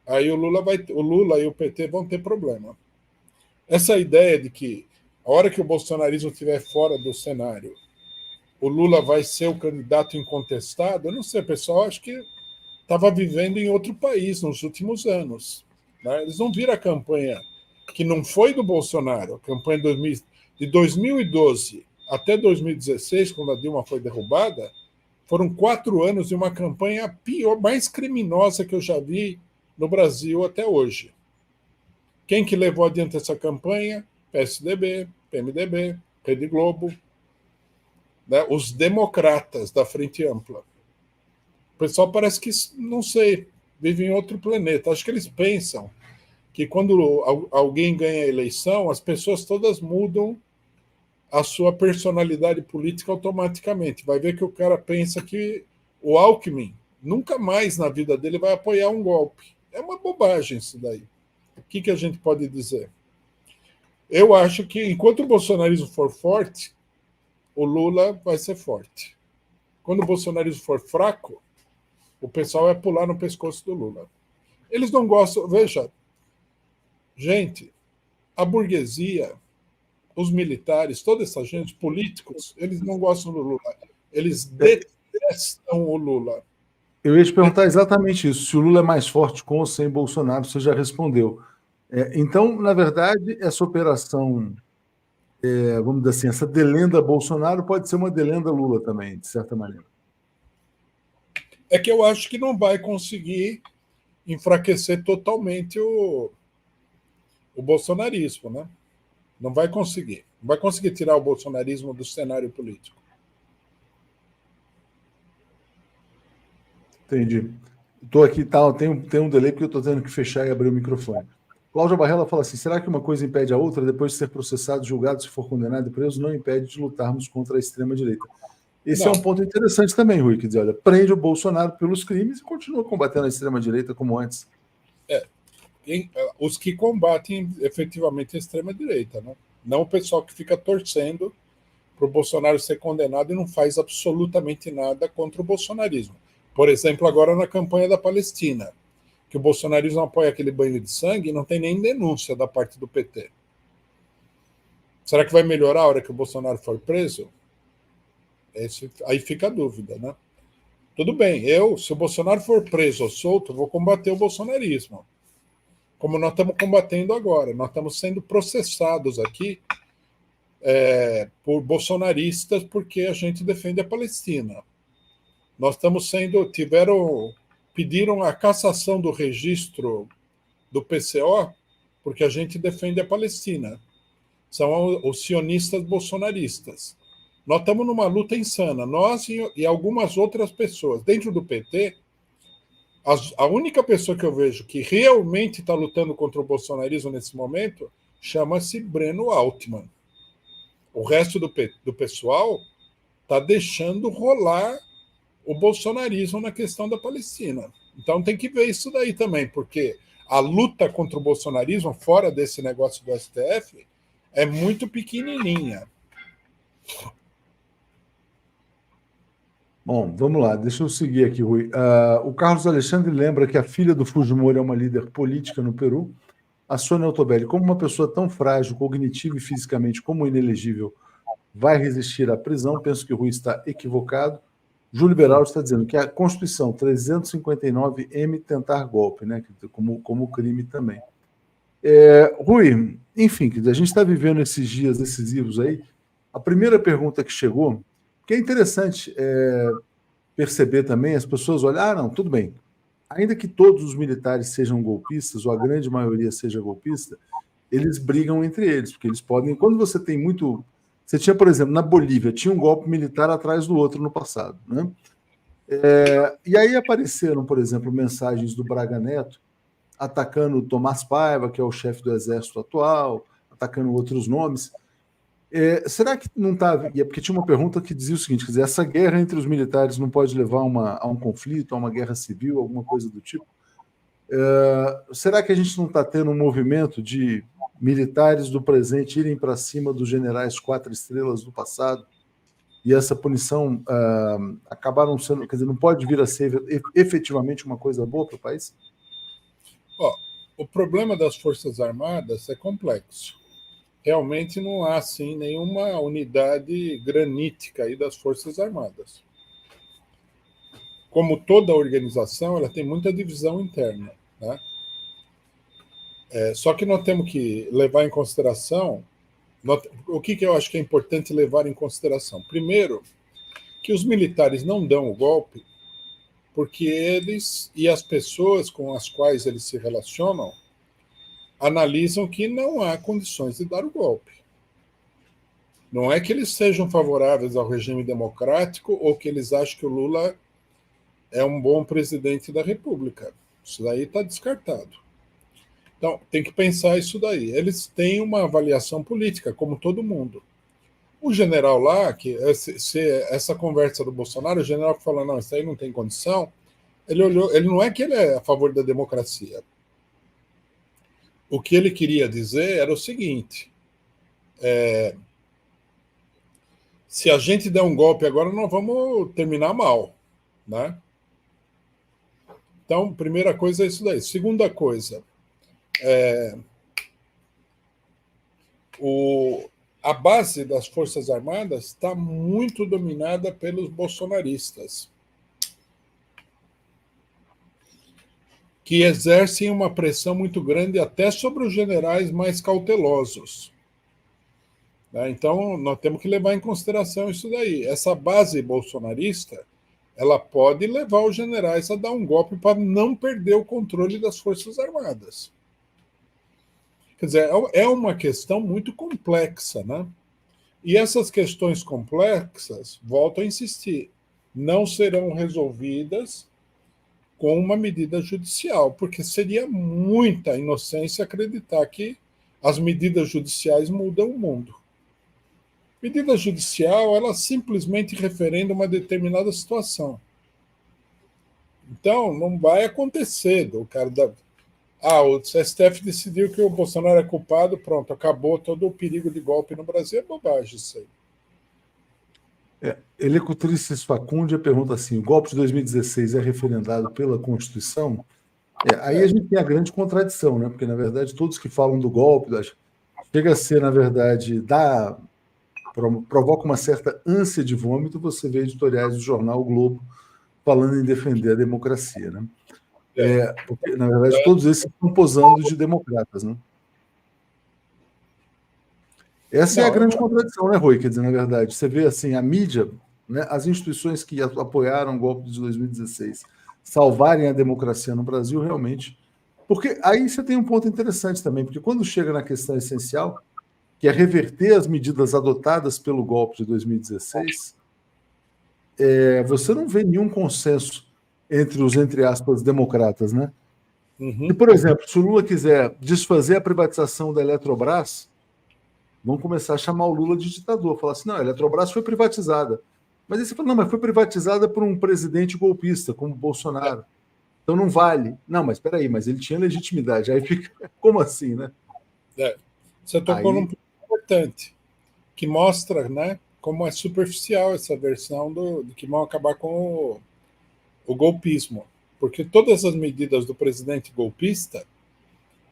aí o Lula e o PT vão ter problema. Essa ideia de que a hora que o bolsonarismo estiver fora do cenário, o Lula vai ser o candidato incontestado, eu não sei, pessoal, acho que estava vivendo em outro país nos últimos anos. Né? Eles não viram a campanha que não foi do Bolsonaro, a campanha de 2012 até 2016, quando a Dilma foi derrubada, foram 4 anos de uma campanha pior, mais criminosa que eu já vi no Brasil até hoje. Quem que levou adiante essa campanha? PSDB, PMDB, Rede Globo, né? Os democratas da Frente Ampla. O pessoal parece que, não sei, vive em outro planeta. Acho que eles pensam que quando alguém ganha a eleição, as pessoas todas mudam a sua personalidade política automaticamente. Vai ver que o cara pensa que o Alckmin nunca mais na vida dele vai apoiar um golpe. É uma bobagem isso daí. O que a gente pode dizer? Eu acho que enquanto o bolsonarismo for forte, o Lula vai ser forte. Quando o bolsonarismo for fraco, o pessoal vai pular no pescoço do Lula. Eles não gostam. Veja, gente, a burguesia, os militares, toda essa gente, políticos, eles não gostam do Lula. Eles detestam o Lula. Eu ia te perguntar exatamente isso. Se o Lula é mais forte com ou sem Bolsonaro, você já respondeu. Então, na verdade, essa operação, vamos dizer assim, essa delenda Bolsonaro pode ser uma delenda Lula também, de certa maneira. É que eu acho que não vai conseguir enfraquecer totalmente o bolsonarismo, né? Não vai conseguir. Não vai conseguir tirar o bolsonarismo do cenário político. Entendi. Estou aqui, tá, tem um delay porque eu estou tendo que fechar e abrir o microfone. Cláudia Barrela fala assim: será que uma coisa impede a outra? Depois de ser processado, julgado, se for condenado e preso, não impede de lutarmos contra a extrema-direita. Esse Não. é um ponto interessante também, Rui, quer dizer, olha, prende o Bolsonaro pelos crimes e continua combatendo a extrema-direita como antes. Os que combatem efetivamente a extrema-direita, né? Não o pessoal que fica torcendo para o Bolsonaro ser condenado e não faz absolutamente nada contra o bolsonarismo. Por exemplo, agora na campanha da Palestina, que o bolsonarismo apoia aquele banho de sangue e não tem nem denúncia da parte do PT. Será que vai melhorar a hora que o Bolsonaro for preso? Aí fica a dúvida, né? Tudo bem, se o Bolsonaro for preso ou solto, vou combater o bolsonarismo. Como nós estamos combatendo agora. Nós estamos sendo processados aqui por bolsonaristas porque a gente defende a Palestina. Nós estamos pediram a cassação do registro do PCO porque a gente defende a Palestina. São os sionistas bolsonaristas. Nós estamos numa luta insana, nós e algumas outras pessoas. Dentro do PT, a única pessoa que eu vejo que realmente está lutando contra o bolsonarismo nesse momento chama-se Breno Altman. O resto do pessoal está deixando rolar o bolsonarismo na questão da Palestina. Então tem que ver isso daí também, porque a luta contra o bolsonarismo, fora desse negócio do STF, é muito pequenininha. Bom, vamos lá, deixa eu seguir aqui, Rui. O Carlos Alexandre lembra que a filha do Fujimori é uma líder política no Peru. A Sônia Altobelli, como uma pessoa tão frágil, cognitivo e fisicamente como inelegível, vai resistir à prisão? Penso que o Rui está equivocado. Júlio Beraldo está dizendo que a Constituição 359M tentar golpe, né, como crime também. Rui, enfim, a gente está vivendo esses dias decisivos aí. A primeira pergunta que chegou, que é interessante perceber também, as pessoas olham, não, tudo bem, ainda que todos os militares sejam golpistas, ou a grande maioria seja golpista, eles brigam entre eles, porque eles podem, quando você tem muito... Você tinha, por exemplo, na Bolívia, tinha um golpe militar atrás do outro no passado, né? E aí apareceram, por exemplo, mensagens do Braga Neto atacando o Tomás Paiva, que é o chefe do exército atual, atacando outros nomes. Será que não está... Porque tinha uma pergunta que dizia o seguinte, quer dizer, essa guerra entre os militares não pode levar a um conflito, a uma guerra civil, alguma coisa do tipo? Será que a gente não está tendo um movimento de militares do presente irem para cima dos generais 4 estrelas do passado? E essa punição acabaram sendo... Quer dizer, não pode vir a ser efetivamente uma coisa boa para o país? O problema das Forças Armadas é complexo. Realmente não há, assim, nenhuma unidade granítica aí das Forças Armadas. Como toda organização, ela tem muita divisão interna, né? Só que nós temos que levar em consideração... O que eu acho que é importante levar em consideração? Primeiro, que os militares não dão o golpe porque eles e as pessoas com as quais eles se relacionam analisam que não há condições de dar o golpe. Não é que eles sejam favoráveis ao regime democrático ou que eles acham que o Lula é um bom presidente da República. Isso daí está descartado. Então, tem que pensar isso daí. Eles têm uma avaliação política, como todo mundo. O general lá, essa conversa do Bolsonaro, o general falou, não, isso aí não tem condição, ele não é que ele é a favor da democracia. O que ele queria dizer era o seguinte, se a gente der um golpe agora, nós vamos terminar mal, né? Então, primeira coisa é isso daí. Segunda coisa, a base das Forças Armadas está muito dominada pelos bolsonaristas, que exercem uma pressão muito grande até sobre os generais mais cautelosos. Então, nós temos que levar em consideração isso daí. Essa base bolsonarista, ela pode levar os generais a dar um golpe para não perder o controle das Forças Armadas. Quer dizer, é uma questão muito complexa, né? E essas questões complexas, volto a insistir, não serão resolvidas com uma medida judicial, porque seria muita inocência acreditar que as medidas judiciais mudam o mundo. Medida judicial, ela simplesmente referenda uma determinada situação. Então, não vai acontecer do cara da... o STF decidiu que o Bolsonaro é culpado, pronto, acabou todo o perigo de golpe no Brasil. É bobagem isso aí. Elecutrices Facundia pergunta assim: o golpe de 2016 é referendado pela Constituição? Aí a gente tem a grande contradição, né? Porque, na verdade, todos que falam do golpe chega a ser, na verdade, provoca uma certa ânsia de vômito. Você vê editoriais do jornal o Globo falando em defender a democracia, né? Porque, na verdade, todos esses estão posando de democratas, né? Essa é a grande contradição, né, Rui? Quer dizer, na verdade, você vê assim, a mídia, né, as instituições que apoiaram o golpe de 2016 salvarem a democracia no Brasil, realmente. Porque aí você tem um ponto interessante também, porque quando chega na questão essencial, que é reverter as medidas adotadas pelo golpe de 2016, você não vê nenhum consenso entre os, entre aspas, democratas, né? Uhum. E, por exemplo, se o Lula quiser desfazer a privatização da Eletrobras, vão começar a chamar o Lula de ditador, falar assim, não, a Eletrobras foi privatizada. Mas aí você fala, não, mas foi privatizada por um presidente golpista, como Bolsonaro. Então não vale. Não, mas espera aí, mas ele tinha legitimidade. Aí fica, como assim, né? Você tocou num ponto importante, que mostra, né, como é superficial essa versão de que vão acabar com o golpismo. Porque todas as medidas do presidente golpista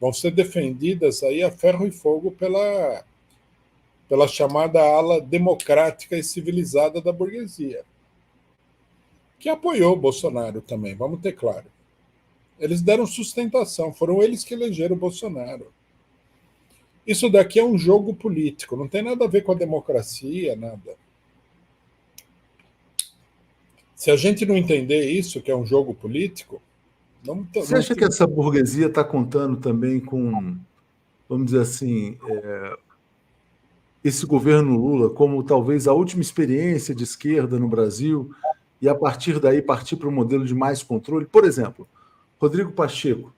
vão ser defendidas aí a ferro e fogo pela chamada ala democrática e civilizada da burguesia, que apoiou Bolsonaro também, vamos ter claro. Eles deram sustentação, foram eles que elegeram Bolsonaro. Isso daqui é um jogo político, não tem nada a ver com a democracia, nada. Se a gente não entender isso, que é um jogo político, Você acha que essa burguesia está contando também com, vamos dizer assim, esse governo Lula como talvez a última experiência de esquerda no Brasil e a partir daí partir para um modelo de mais controle? Por exemplo, Rodrigo Pacheco,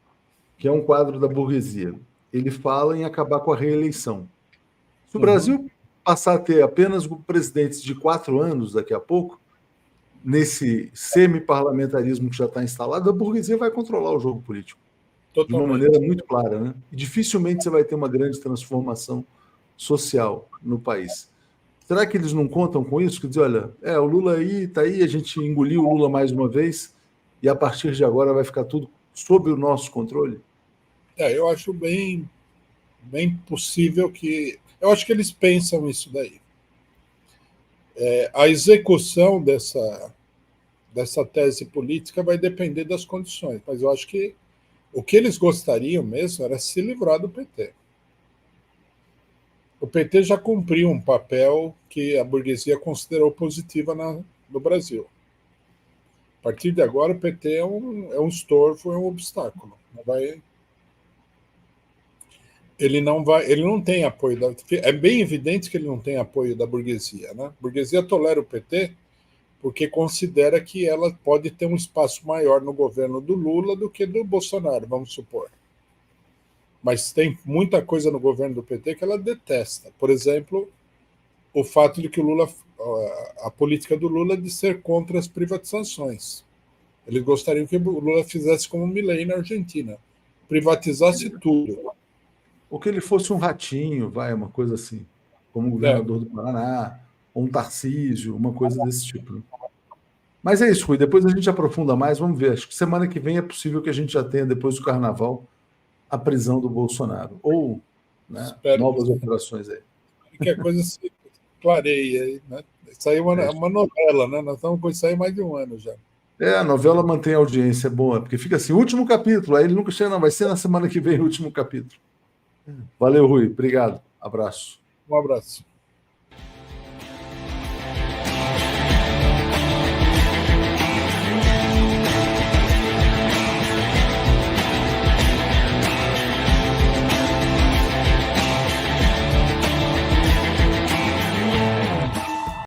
que é um quadro da burguesia, ele fala em acabar com a reeleição. Se o Brasil passar a ter apenas presidentes de 4 anos daqui a pouco, nesse semi-parlamentarismo que já está instalado, a burguesia vai controlar o jogo político. Totalmente. De uma maneira muito clara, né? E dificilmente você vai ter uma grande transformação social no país. Será que eles não contam com isso? Quer dizer, olha, o Lula aí está aí, a gente engoliu o Lula mais uma vez e a partir de agora vai ficar tudo sob o nosso controle? Eu acho bem possível que... Eu acho que eles pensam isso daí. A execução dessa tese política vai depender das condições, mas eu acho que o que eles gostariam mesmo era se livrar do PT. O PT já cumpriu um papel que a burguesia considerou positiva no Brasil. A partir de agora, o PT é um estorvo, é um obstáculo. Ele não tem apoio é bem evidente que ele não tem apoio da burguesia, né? A burguesia tolera o PT porque considera que ela pode ter um espaço maior no governo do Lula do que do Bolsonaro, vamos supor. Mas tem muita coisa no governo do PT que ela detesta. Por exemplo, o fato de que a política do Lula é de ser contra as privatizações. Eles gostariam que o Lula fizesse como o Milei na Argentina, privatizasse tudo. Ou que ele fosse um ratinho, uma coisa assim, como governador do Paraná, ou um Tarcísio, uma coisa desse tipo. Mas é isso, Rui, depois a gente aprofunda mais, vamos ver. Acho que semana que vem é possível que a gente já tenha, depois do Carnaval, a prisão do Bolsonaro. Ou novas operações aí. Que a coisa se clareia aí, né? Isso aí é uma novela, né? Nós estamos com isso aí mais de um ano já. A novela mantém a audiência boa, porque fica assim, último capítulo, aí ele nunca chega, não, vai ser na semana que vem o último capítulo. Valeu, Rui, obrigado, abraço. Um abraço.